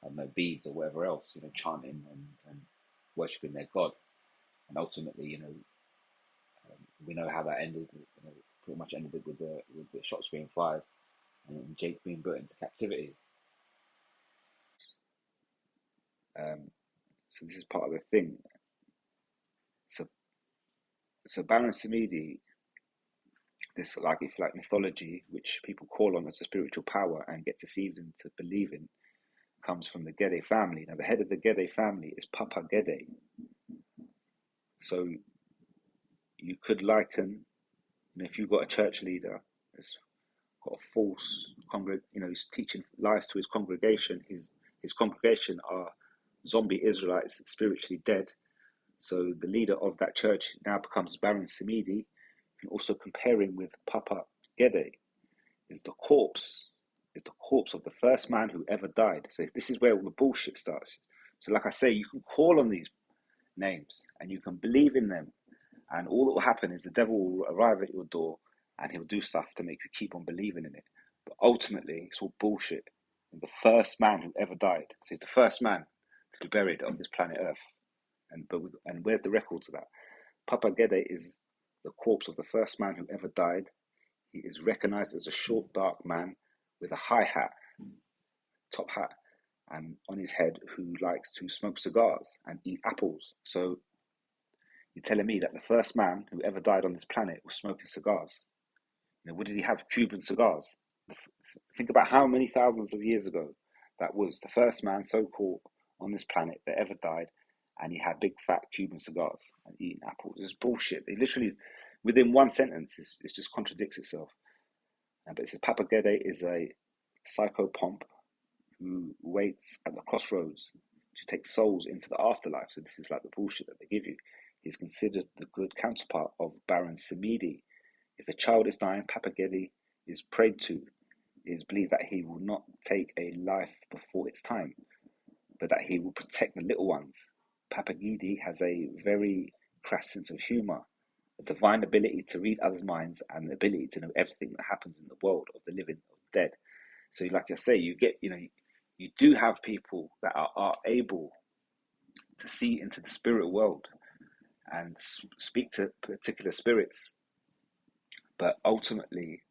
I don't know, beads or whatever else, chanting and worshipping their god. And ultimately, we know how that ended. Pretty much ended with the shots being fired and Jake being put into captivity. So this is part of the thing. So Baron Samedi, this, like, if you like, mythology, which people call on as a spiritual power and get deceived into believing, comes from the Gede family. Now, the head of the Gede family is Papa Gede. So you could liken, if you've got a church leader that's got a false he's teaching lies to his congregation. His congregation are zombie Israelites, spiritually dead. So the leader of that church now becomes Baron Samedi. And also comparing with Papa Gede is the corpse of the first man who ever died. So this is where all the bullshit starts. So like I say, you can call on these names and you can believe in them, and all that will happen is the devil will arrive at your door and he'll do stuff to make you keep on believing in it. But ultimately, it's all bullshit. And the first man who ever died, so he's the first man to be buried on this planet Earth. And where's the records of that? Papa Gede is the corpse of the first man who ever died. He is recognized as a short, dark man with a high hat, top hat, and on his head, who likes to smoke cigars and eat apples. So you're telling me that the first man who ever died on this planet was smoking cigars? What did he have? Cuban cigars. Think about how many thousands of years ago that was. The first man, so-called, on this planet that ever died, and he had big fat Cuban cigars and eating apples. It's bullshit. They literally, within one sentence, it just contradicts itself. But it says Papa Gede is a psychopomp who waits at the crossroads to take souls into the afterlife. So this is like the bullshit that they give you. He's considered the good counterpart of Baron Samedi. If a child is dying, Papa Gede is prayed to. It is believed that he will not take a life before its time, but that he will protect the little ones. Papa Gede has a very crass sense of humor, a divine ability to read others' minds, and the ability to know everything that happens in the world of the living, of the dead. So, like I say, you do have people that are able to see into the spirit world and speak to particular spirits, but ultimately,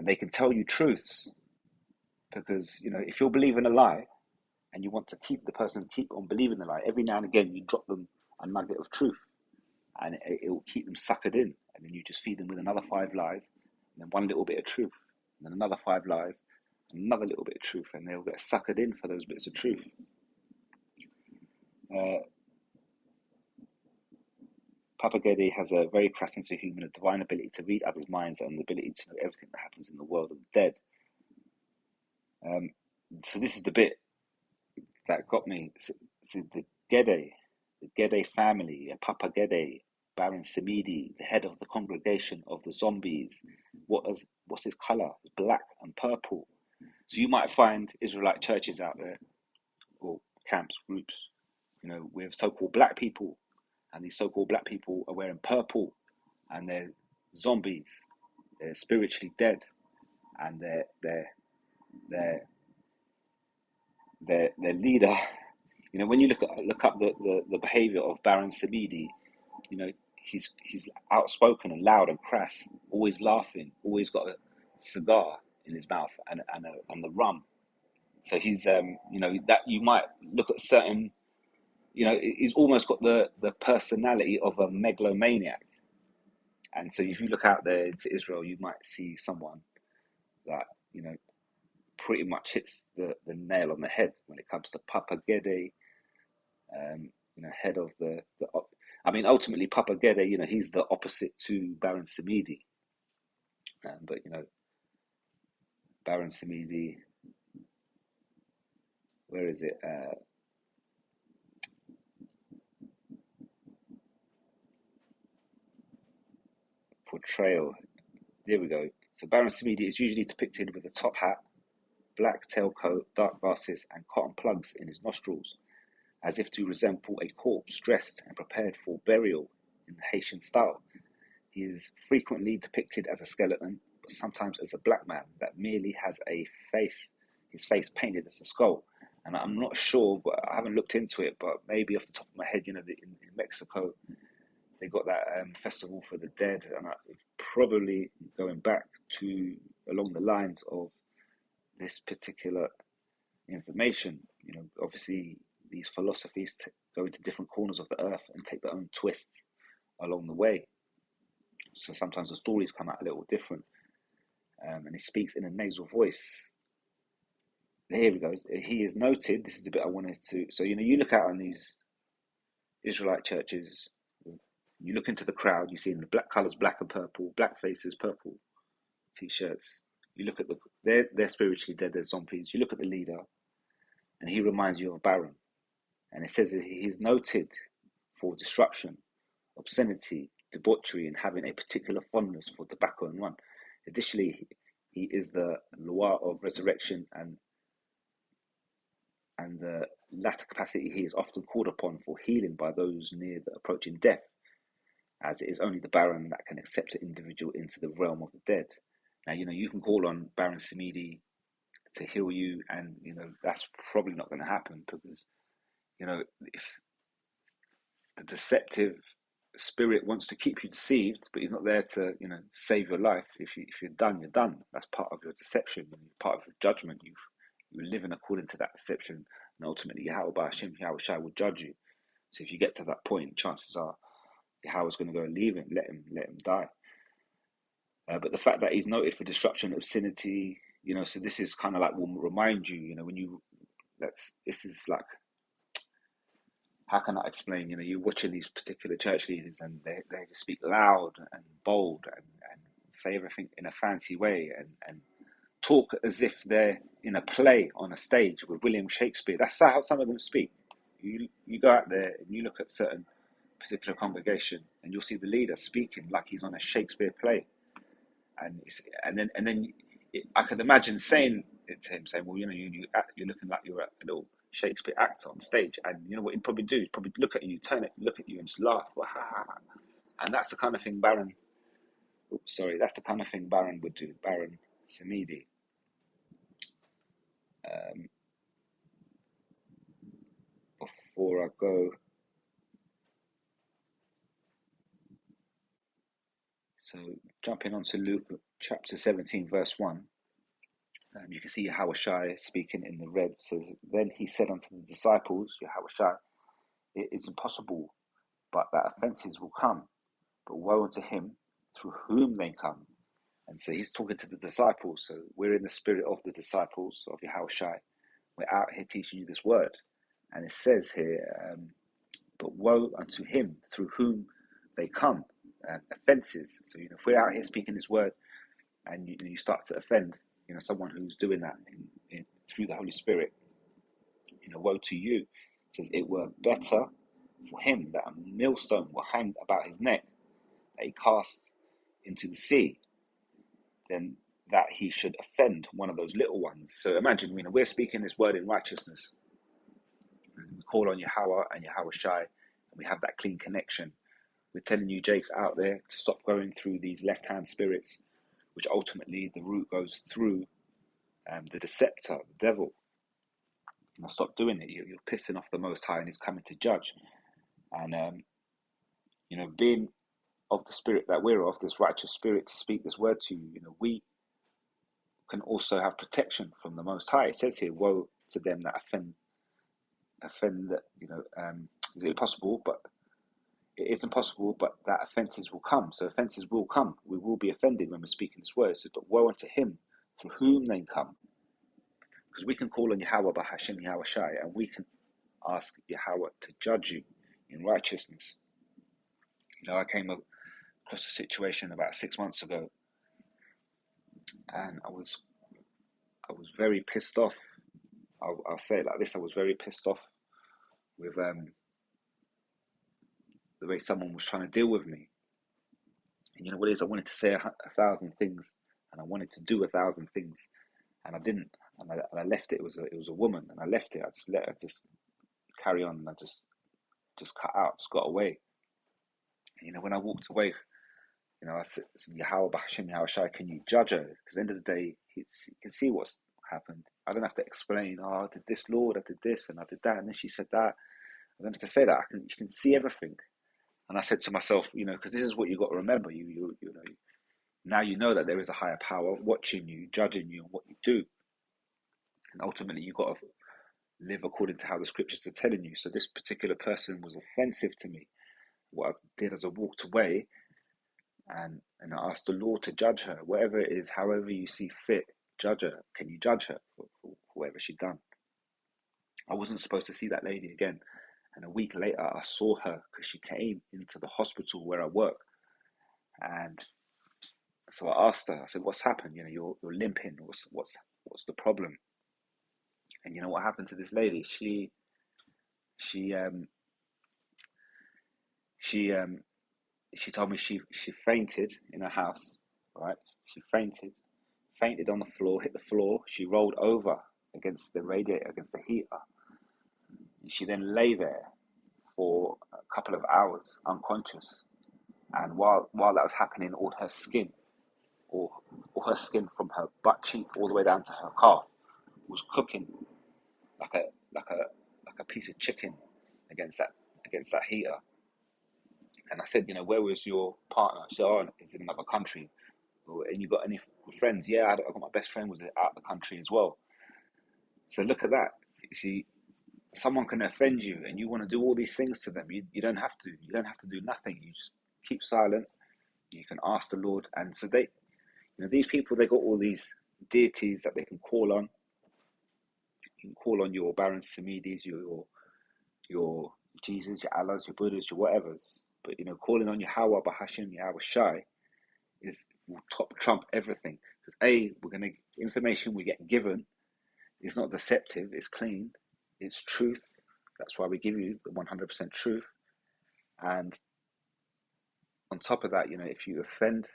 they can tell you truths, because if you're believing a lie and you want to keep on believing the lie, every now and again you drop them a nugget of truth, and it will keep them suckered in, and then you just feed them with another 5 lies, and then one little bit of truth, and then another 5 lies, another little bit of truth, and they'll get suckered in for those bits of truth. Papa Gede has a very crass sense of humor, a divine ability to read others' minds, and the ability to know everything that happens in the world of the dead. So this is the bit that got me. So the Gede family, Papa Gede, Baron Samedi, the head of the congregation of the zombies. What's his color? Black and purple. So you might find Israelite churches out there, or camps, groups, with so-called black people, and these so-called black people are wearing purple, and they're zombies, they're spiritually dead, and their leader. When you look up the behavior of Baron Samedi, he's outspoken and loud and crass, always laughing, always got a cigar in his mouth and the rum. So he's that you might look at certain, he's almost got the personality of a megalomaniac. And so if you look out there into Israel, you might see someone that pretty much hits the nail on the head when it comes to Papa Gede, head of I mean, ultimately, Papa Gede, he's the opposite to Baron Samedi. But, Baron Samedi, where is it? Portrayal. There we go. So Baron Samedi is usually depicted with a top hat, black tailcoat, dark glasses, and cotton plugs in his nostrils, as if to resemble a corpse dressed and prepared for burial in the Haitian style. He is frequently depicted as a skeleton, but sometimes as a black man that merely has his face painted as a skull. And I'm not sure, but I haven't looked into it, but maybe off the top of my head, in Mexico, they got that festival for the dead, and probably going back to along the lines of this particular information. Obviously these philosophies go into different corners of the earth and take their own twists along the way. So sometimes the stories come out a little different, and he speaks in a nasal voice. Here we go. He is noted. This is the bit I wanted to. So you look out on these Israelite churches. You look into the crowd. You see in the black colors, black and purple, black faces, purple t-shirts. You look at they're spiritually dead. They're zombies. You look at the leader, and he reminds you of Baron. And it says that he is noted for disruption, obscenity, debauchery, and having a particular fondness for tobacco and rum. Additionally, he is the Loa of resurrection, and the latter capacity he is often called upon for healing by those near the approaching death, as it is only the Baron that can accept an individual into the realm of the dead. Now, you can call on Baron Samedi to heal you, and that's probably not going to happen, because if the deceptive spirit wants to keep you deceived, but he's not there to save your life. If you're done, you're done. That's part of your deception, part of your judgment. You're living according to that deception, and ultimately Yahweh Hashem, Yahweh Shai will judge you. So if you get to that point, chances are Yahweh's going to go and leave him, let him die. But the fact that he's noted for disruption, obscenity, so this is kind of like will remind you, when this is like, how can I explain? You're watching these particular church leaders, and they just speak loud and bold and say everything in a fancy way, and talk as if they're in a play on a stage with William Shakespeare. That's how some of them speak. You go out there and you look at certain particular congregation, and you'll see the leader speaking like he's on a Shakespeare play, and then I can imagine saying it to him, saying, "Well, you're looking like you're a little Shakespeare actor on stage," and what he'd probably do is probably look at you, look at you, and just laugh. And that's the kind of thing Baron. That's the kind of thing Baron would do. Baron Samedi. Before I go, so jumping on to Luke chapter 17, verse 1, you can see Yahweh Shai speaking in the red. So then he said unto the disciples, Yahweh Shai, it is impossible, but that offences will come. But woe unto him through whom they come. And so he's talking to the disciples. So we're in the spirit of the disciples of Yahweh Shai. We're out here teaching you this word. And it says here, but woe unto him through whom they come. Offences. So if we're out here speaking this word, and you start to offend someone who's doing that through the Holy Spirit, woe to you. It says it were better for him that a millstone were hanged about his neck, that he cast into the sea, than that he should offend one of those little ones. So imagine, we're speaking this word in righteousness, call on Yahweh and Yahweh Shai, and we have that clean connection. We're telling you, Jakes, out there to stop going through these left-hand spirits, which ultimately the root goes through the deceptor, the devil. Now stop doing it. You're pissing off the Most High, and He's coming to judge. And being of the spirit that we're of, this righteous spirit to speak this word to you, we can also have protection from the Most High. It says here, woe to them that offend that, is it possible? But it isn't possible, but that offences will come. So offences will come. We will be offended when we're speaking this word. So, but woe unto him through whom they come. Because we can call on Yahweh by Hashem Yahweh Shai, and we can ask Yahweh to judge you in righteousness. I came across a situation about 6 months ago, and I was very pissed off. I'll say it like this: I was very pissed off with the way someone was trying to deal with me. And you know what it is? I wanted to say 1,000 things, and I wanted to do 1,000 things, and I didn't. And I left it. It was a woman, and I left it. I just let her just carry on, and I just cut out, just got away. And, when I walked away, I said, Yahweh B'Hashem Yahweh Shai, can you judge her? Because at the end of the day, he can see what's happened. I don't have to explain, I did this, Lord, I did this, and I did that, and then she said that. I don't have to say that. You can see everything. And I said to myself, because this is what you got to remember. Now you know that there is a higher power watching you, judging you, and what you do. And ultimately, you got to live according to how the scriptures are telling you. So this particular person was offensive to me. What I did is I walked away, and I asked the Lord to judge her, whatever it is, however you see fit, judge her. Can you judge her for whatever she'd done? I wasn't supposed to see that lady again. And a week later, I saw her because she came into the hospital where I work. And so I asked her, I said, what's happened? You're limping. What's the problem? And you know what happened to this lady? She told me she fainted in her house, right? She fainted on the floor, hit the floor. She rolled over against the radiator, against the heater. And she then lay there for a couple of hours unconscious. And while that was happening, all her skin from her butt cheek all the way down to her calf was cooking like a piece of chicken against that heater. And I said, where was your partner? She said, oh, he's in another country. And you got any friends? Yeah, I got my best friend was out of the country as well. So look at that. You see, someone can offend you, and you want to do all these things to them. You don't have to. You don't have to do nothing. You just keep silent. You can ask the Lord. And so these people, they got all these deities that they can call on. You can call on your Baron Samidis, your Jesus, your Allahs, your Buddhas, your whatevers. But calling on Yahweh B'Hashem Yahweh Shai will trump everything. Because information we get given is not deceptive, it's clean, it's truth. That's why we give you the 100% truth. And on top of that, if you offend,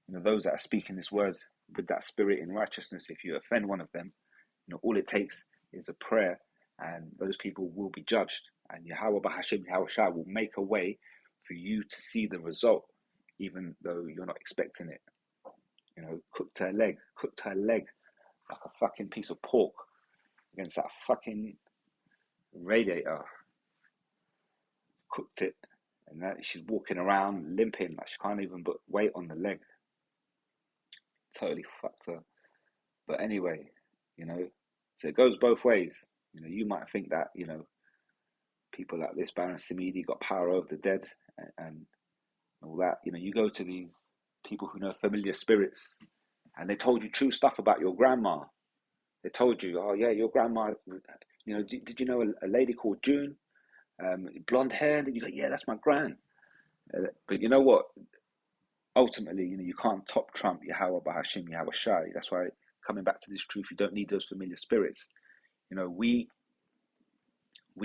those that are speaking this word with that spirit in righteousness, if you offend one of them, all it takes is a prayer, and those people will be judged. And Yahweh B'Hashem Yahweh Shai will make a way for you to see the result, even though you're not expecting it. Cooked her leg like a fucking piece of pork against that fucking radiator. Cooked it, and that she's walking around limping like she can't even put weight on the leg. Totally fucked her. But anyway, so it goes both ways. You might think that people like this Baron Samedi got power over the dead and all that. You go to these people who know familiar spirits, and they told you true stuff about your grandma. They told you, oh yeah, your grandma, did you know a lady called June? Blonde hair? And you go, yeah, that's my gran. But you know what? Ultimately, you can't top trump Yahweh B'Hashem Yahweh Shai. That's why, coming back to this truth, you don't need those familiar spirits. We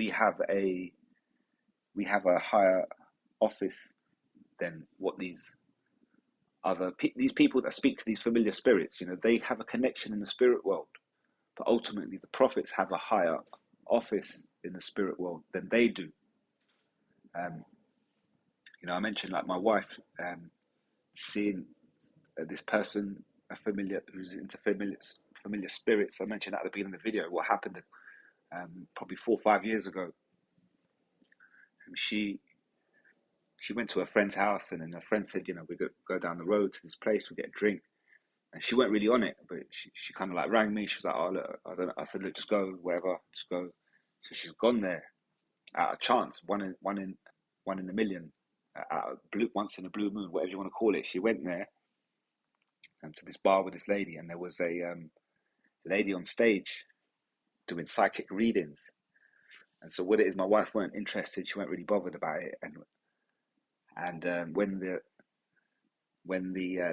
have a higher office than what these people that speak to these familiar spirits. They have a connection in the spirit world. But ultimately, the prophets have a higher office in the spirit world than they do. Um, I mentioned like my wife seeing this person, a familiar who's into familiar spirits. I mentioned at the beginning of the video what happened probably 4 or 5 years ago. And she went to her friend's house, and then her friend said, we go down the road to this place, we get a drink. And she weren't really on it, but she kind of like rang me. She was like, "Oh, look, I don't know." I said, "Look, just go, wherever, just go." So she's gone there out of chance, one in a million, once in a blue moon, whatever you want to call it. She went there to this bar with this lady, and there was a lady on stage doing psychic readings. And so what it is, my wife weren't interested. She weren't really bothered about it. And when the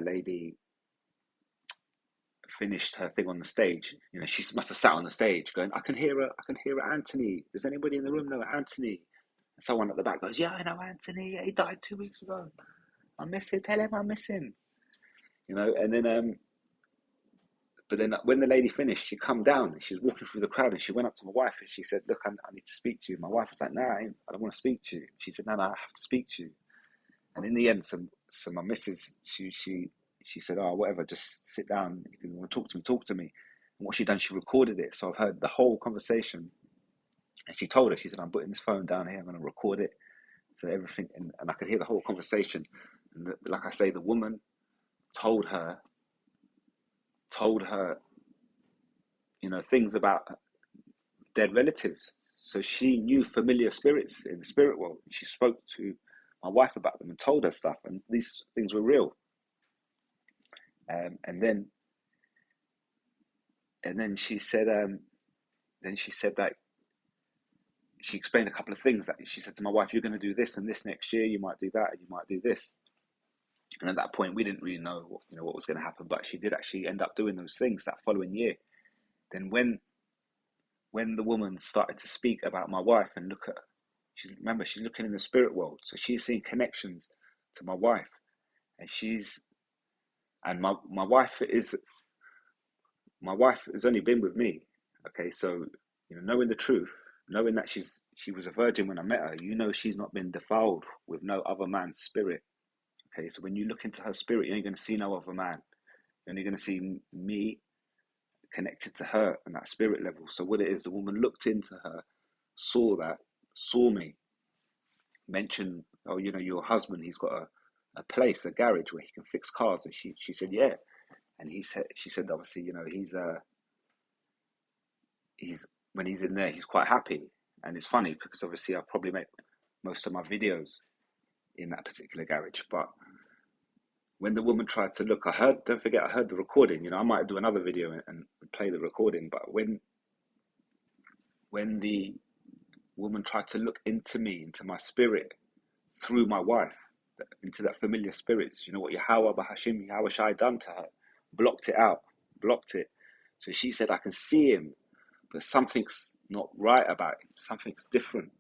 lady finished her thing on the stage, she must have sat on the stage going, I can hear her, Anthony. Does anybody in the room know Anthony? And someone at the back goes, yeah, I know Anthony. Yeah, he died 2 weeks ago. I miss him. Tell him I miss him. And then, but then when the lady finished, she come down and she was walking through the crowd, and she went up to my wife and she said, look, I need to speak to you. My wife was like, no, I don't want to speak to you. She said, no, I have to speak to you. And in the end, so my missus, she said, oh, whatever, just sit down. If you want to talk to me. And what she done, she recorded it. So I've heard the whole conversation. And she told her, she said, I'm putting this phone down here, I'm going to record it. So everything, and I could hear the whole conversation. And like I say, the woman told her, things about dead relatives. So she knew familiar spirits in the spirit world. She spoke to my wife about them and told her stuff. And these things were real. And then she said that she explained a couple of things. That she said to my wife, you're going to do this and this next year, you might do that and you might do this. And at that point we didn't really know what was going to happen, but she did actually end up doing those things that following year. Then when the woman started to speak about my wife and look at her, she's looking in the spirit world, so she's seeing connections to my wife. And my wife has only been with me. Okay, so knowing the truth, knowing that she was a virgin when I met her, she's not been defiled with no other man's spirit. Okay, so when you look into her spirit, you ain't going to see no other man. You're only going to see me connected to her on that spirit level. So what it is, the woman looked into her, saw me, mentioned, oh, your husband, he's got a place, a garage where he can fix cars. And she said, yeah. And she said, obviously, he's when he's in there, he's quite happy. And it's funny because obviously I probably make most of my videos in that particular garage. But when the woman tried to look, don't forget, I heard the recording. I might do another video and play the recording. But when the woman tried to look into me, into my spirit, through my wife, into that familiar spirits, what Yahweh Bahashim, Yahweh Shai done to her, blocked it. So she said, I can see him, but something's not right about him. Something's different.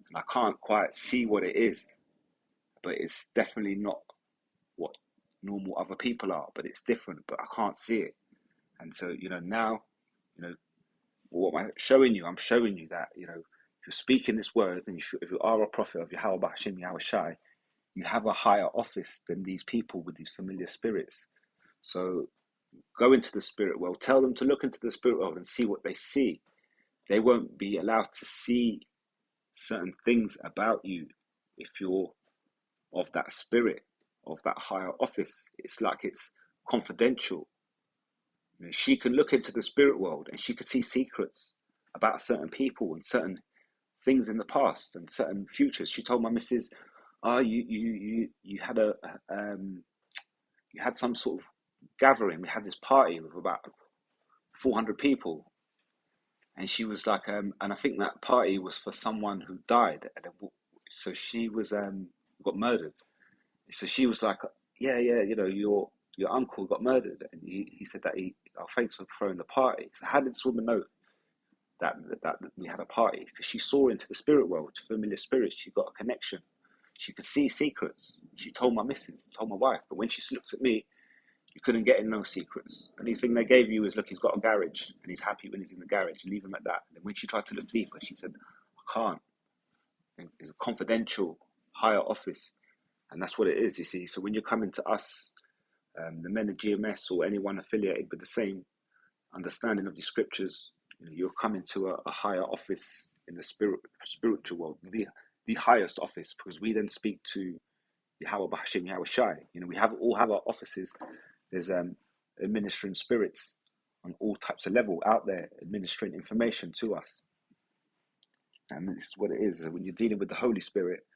And I can't quite see what it is, but it's definitely not what normal other people are, but it's different, but I can't see it. And so, now, what I'm showing you that, if you're speaking this word, and if you are a prophet of Yahweh Bahashim, Yahweh Shai, you have a higher office than these people with these familiar spirits. So go into the spirit world, tell them to look into the spirit world and see what they see. They won't be allowed to see certain things about you if you're of that spirit, of that higher office. It's like it's confidential. She can look into the spirit world and she could see secrets about certain people and certain things in the past and certain futures. She told my missus, "Oh, you had you had some sort of gathering. We had this party with about 400 people." And she was like, and I think that party was for someone who died. So she was got murdered. So she was like, yeah, your uncle got murdered, and he said that thanks for throwing the party. So how did this woman know that we had a party? Because she saw into the spirit world, familiar spirits. She got a connection. She could see secrets. She told my missus, told my wife. But when she looked at me, You couldn't get in no secrets. Only thing they gave you was, look, he's got a garage and he's happy when he's in the garage. You leave him at that. And when she tried to look deeper, she said, I can't. And it's a confidential higher office. And that's what it is, you see. So when you're coming to us, the men of GMS or anyone affiliated with the same understanding of the scriptures, you're coming to a higher office in the spiritual world, the highest office, because we then speak to Yahweh Bahashim, Yahweh Shai. We all have our offices. There's administering spirits on all types of level out there administering information to us. And this is what it is. When you're dealing with the Holy Spirit,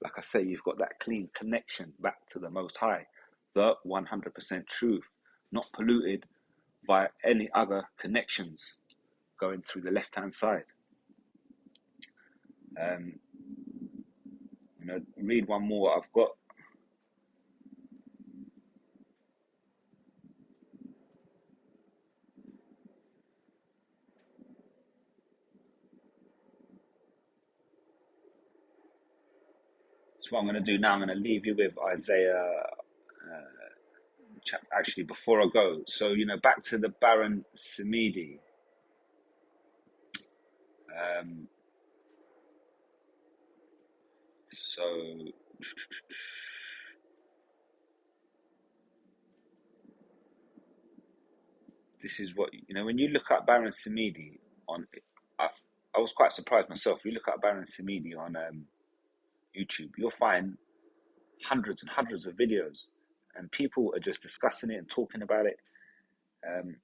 like I say, you've got that clean connection back to the Most High, the 100% truth, not polluted via any other connections going through the left-hand side. Read one more. I've got so what I'm going to do now, I'm going to leave you with Isaiah actually before I go. So back to the Baron Samedi. So this is what when you look at Baron Samedi on, I was quite surprised myself. You look at Baron Samedi on YouTube, you'll find hundreds and hundreds of videos, and people are just discussing it and talking about it. And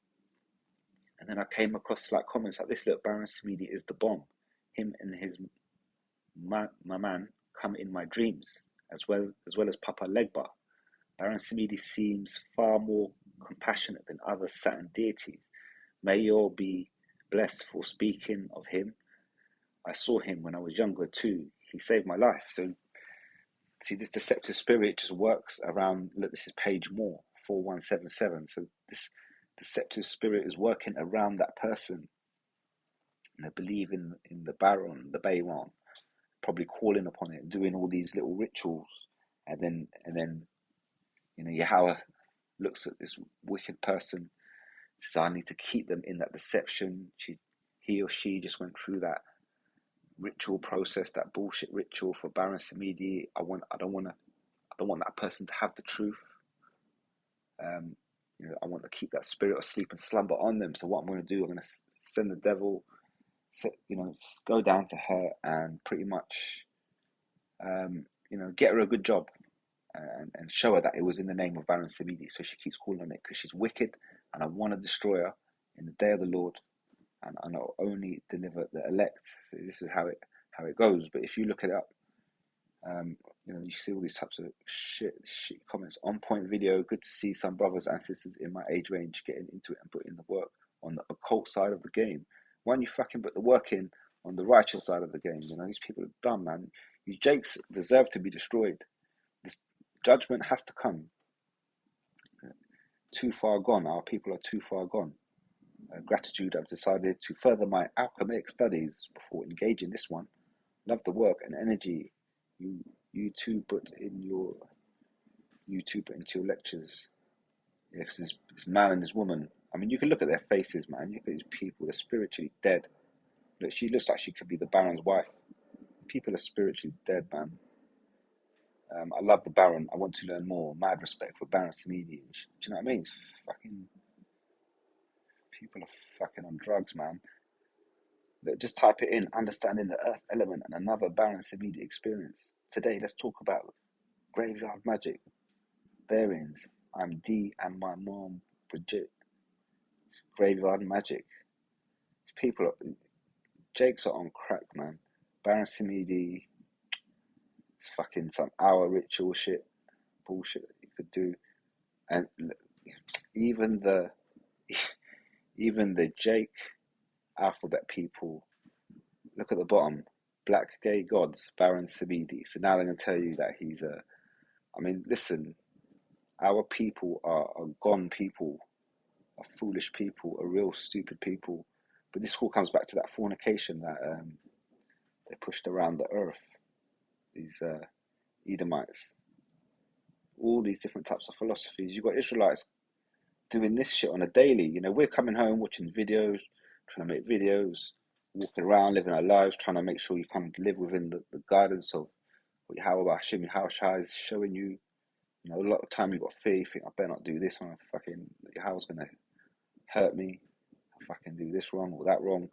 then I came across comments like this: "Look, Baron Samedi is the bomb. Him and his my man come in my dreams, as well as Papa Legba. Baron Samedi seems far more compassionate than other Saturn deities. May you all be blessed for speaking of him. I saw him when I was younger too. He saved my life." So, see, this deceptive spirit just works around. Look, this is page more 4177. So this deceptive spirit is working around that person. And they believe in the Baron, the Bayron, probably calling upon it, doing all these little rituals, and then Yahweh looks at this wicked person, says, I need to keep them in that deception. He or she just went through that ritual process, that bullshit ritual for Baron Samedi. I don't want that person to have the truth. I want to keep that spirit of sleep and slumber on them. So what I'm going to do, I'm going to send the devil, go down to her and pretty much, get her a good job and show her that it was in the name of Baron Samedi. So she keeps calling on it because she's wicked, and I want to destroy her in the day of the Lord, and I'll only deliver the elect. So this is how it goes. But if you look it up, you see all these types of shit comments. On point video. Good to see some brothers and sisters in my age range getting into it and putting the work on the occult side of the game. Why don't you fucking put the work in on the righteous side of the game? These people are dumb, man. You Jakes deserve to be destroyed. This judgment has to come. Too far gone. Our people are too far gone. Gratitude. I've decided to further my alchemic studies before engaging this one. Love the work and energy you two put into your lectures. Yes, this man and this woman. I mean, you can look at their faces, man. Look at these people. They're spiritually dead. Look, she looks like she could be the Baron's wife. People are spiritually dead, man. I love the Baron. I want to learn more. Mad respect for Baron Samedi. Do you know what I mean? It's fucking people are fucking on drugs, man. Just type it in, understanding the earth element and another Baron Samedi experience. Today, let's talk about graveyard magic, bearings. I'm Dee and my mom, Bridget. Graveyard magic. People, Jakes are on crack, man. Baron Samedi, it's fucking some hour ritual shit, bullshit that you could do. And even the Jake alphabet people, look at the bottom, black gay gods, Baron Samedi. So now they're going to tell you that he's listen, our people are gone people, are foolish people, are real stupid people. But this all comes back to that fornication that they pushed around the earth, these Edomites, all these different types of philosophies. You've got Israelites doing this shit on a daily. You know, we're coming home watching videos, trying to make videos, walking around, living our lives, trying to make sure you kind of live within the guidance of what how Shai is showing you. You know, a lot of time you've got fear, you think, I better not do this one, how's gonna hurt me, I fucking do this wrong or that wrong.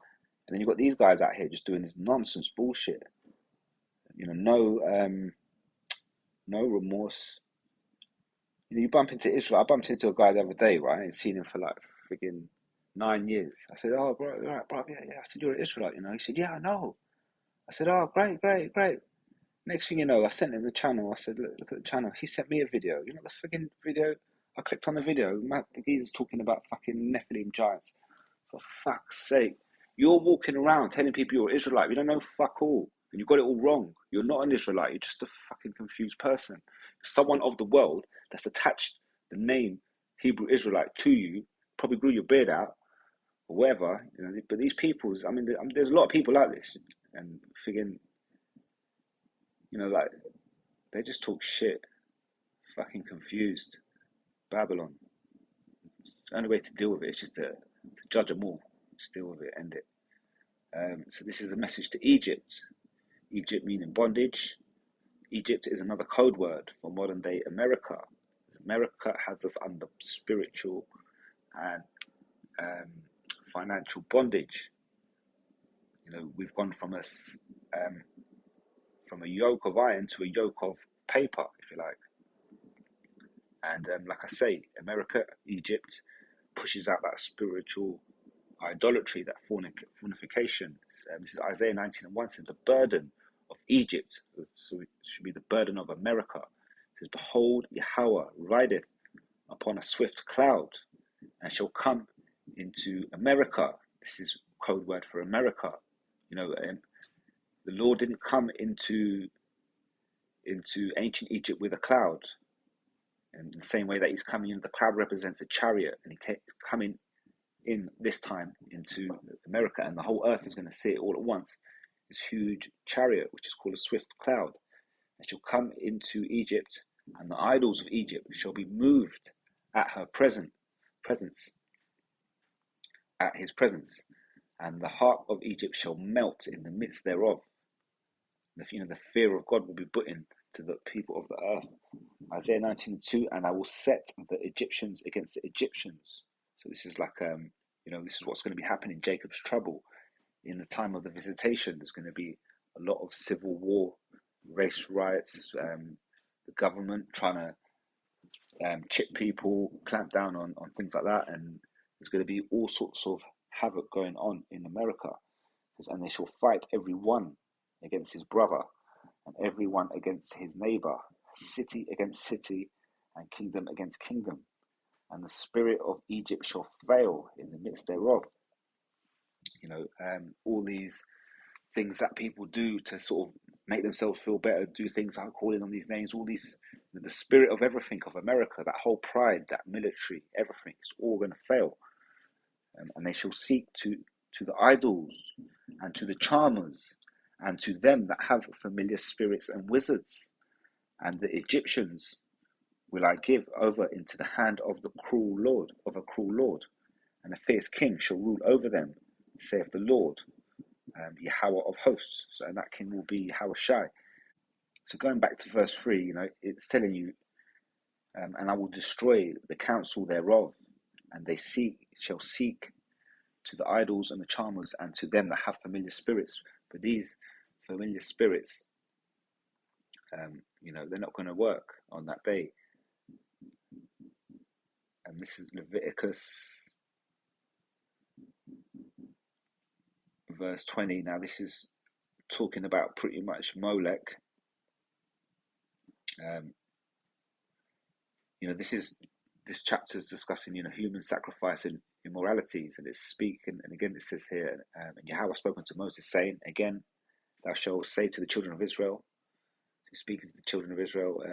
And then you've got these guys out here just doing this nonsense bullshit. You know, no remorse. You know, you bump into Israel. I bumped into a guy the other day, right? I'd seen him for like freaking 9 years. I said, "Oh, bro, right, bro, yeah." I said, "You're an Israelite, you know?" He said, "Yeah, I know." I said, "Oh, great, great, great." Next thing you know, I sent him the channel. I said, look at the channel. He sent me a video. You know the freaking video? I clicked on the video. He's talking about fucking Nephilim giants. For fuck's sake. You're walking around telling people you're Israelite. You don't know fuck all. And you got it all wrong. You're not an Israelite. You're just a fucking confused person. Someone of the world that's attached the name Hebrew Israelite to you, probably grew your beard out or whatever. You know, but these people's, I mean, there's a lot of people like this. And friggin', you know, like, they just talk shit. Fucking confused. Babylon. The only way to deal with it is just to judge them all. Just deal with it, end it. So this is a message to Egypt. Egypt meaning bondage. Egypt is another code word for modern day America. America has us under spiritual and financial bondage. You know, we've gone from a yoke of iron to a yoke of paper, if you like. And like I say, America, Egypt pushes out that spiritual idolatry, that fornication. This is Isaiah 19:1 says, the burden of Egypt, so it should be the burden of America. It says, behold, Yahweh rideth upon a swift cloud and shall come into America. This is code word for America. You know, the Lord didn't come into ancient Egypt with a cloud. In the same way that he's coming in, the cloud represents a chariot, and he came coming in this time into America, and the whole earth is going to see it all at once. This huge chariot, which is called a swift cloud, and shall come into Egypt, and the idols of Egypt shall be moved at her presence, at his presence, and the heart of Egypt shall melt in the midst thereof. The fear of God will be put in to the people of the earth. Isaiah 19:2, and I will set the Egyptians against the Egyptians. So this is like, this is what's going to be happening in Jacob's trouble. In the time of the visitation, there's going to be a lot of civil war, race riots, the government trying to chip people, clamp down on things like that, and there's going to be all sorts of havoc going on in America. And they shall fight every one against his brother, and everyone against his neighbor, city against city, and kingdom against kingdom. And the spirit of Egypt shall fail in the midst thereof. You know, all these things that people do to sort of make themselves feel better, do things like calling on these names, all these, the spirit of everything of America, that whole pride, that military, everything, is all going to fail. And they shall seek to the idols and to the charmers and to them that have familiar spirits and wizards. And the Egyptians will I give over into the hand of a cruel lord, and a fierce king shall rule over them, saith the Lord, Yahweh of hosts. So, and that king will be Yahweh Shai. So going back to verse 3, it's telling you, and I will destroy the counsel thereof, and they shall seek to the idols and the charmers and to them that have familiar spirits. But these familiar spirits, they're not going to work on that day. And this is Leviticus verse 20. Now this is talking about pretty much Molech. This chapter is discussing, human sacrifice and immoralities, and it's speaking, and again it says here, and Yahweh spoken to Moses, saying, again, thou shalt say to the children of Israel, speaking to the children of Israel,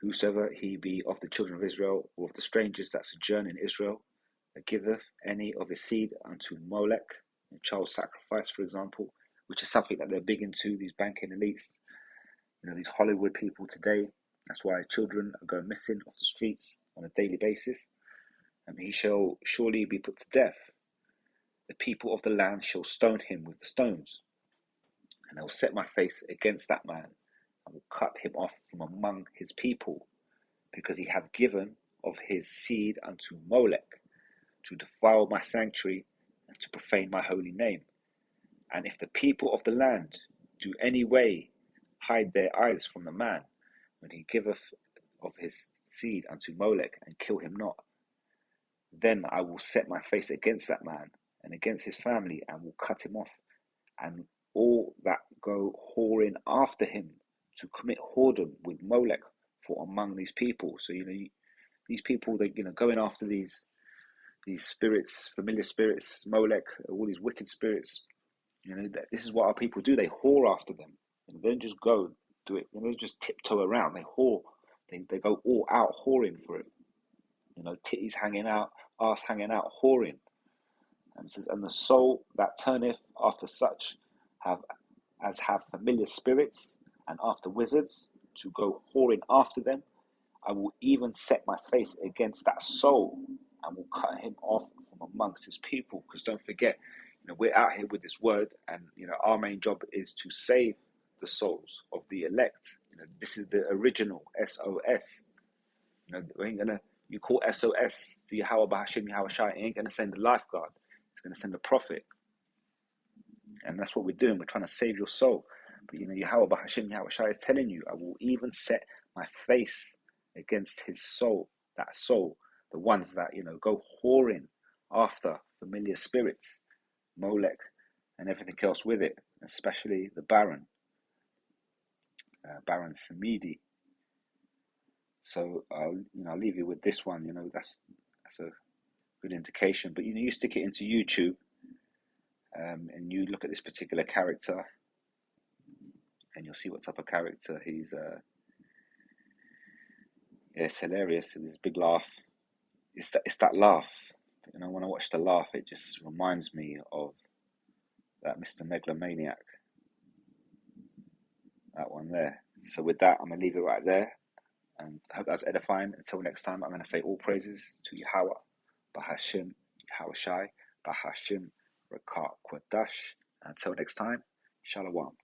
whosoever he be of the children of Israel, or of the strangers that sojourn in Israel, that giveth any of his seed unto Molech, child sacrifice, for example, which is something that they're big into, these banking elites, these Hollywood people today. That's why children are going missing off the streets on a daily basis. and he shall surely be put to death. The people of the land shall stone him with the stones, and I will set my face against that man, and will cut him off from among his people, because he hath given of his seed unto Molech, to defile my sanctuary, and to profane my holy name. And if the people of the land do any way hide their eyes from the man, when he giveth of his seed unto Molech, and kill him not, then I will set my face against that man, and against his family, and will cut him off, and all that go whoring after him, to commit whoredom with Molech, for among these people. So these people, they going after these spirits, familiar spirits, Molech, all these wicked spirits. This is what our people do. They whore after them, and they don't just go do it. They just tiptoe around. They whore. They go all out whoring for it. Titties hanging out, ass hanging out, whoring. And it says, and the soul that turneth after such have familiar spirits, and after wizards, to go whoring after them, I will even set my face against that soul, and will cut him off from amongst his people. Because don't forget, we're out here with this word, and our main job is to save the souls of the elect. This is the original SOS. We ain't gonna. You call SOS to Yahweh Bahashim Yahweh Shai, ain't gonna send a lifeguard. It's gonna send a prophet, and that's what we're doing. We're trying to save your soul. But Yahweh Bahashim Yahweh Shai is telling you, I will even set my face against his soul, that soul, the ones that go whoring after familiar spirits, Molech, and everything else with it, especially the Baron Samedi. So I'll leave you with this one. That's a good indication. But you stick it into YouTube, and you look at this particular character, and you'll see what type of character he's. It's hilarious. It's a big laugh. It's that laugh. When I watch the laugh, it just reminds me of that Mr. Megalomaniac. That one there. So with that, I'm gonna leave it right there, and I hope that's edifying. Until next time, I'm gonna say all praises to Yahweh, Bahashim, Yahweh Shai, Bahashim, Rakat Kwadash. Until next time, Shalom.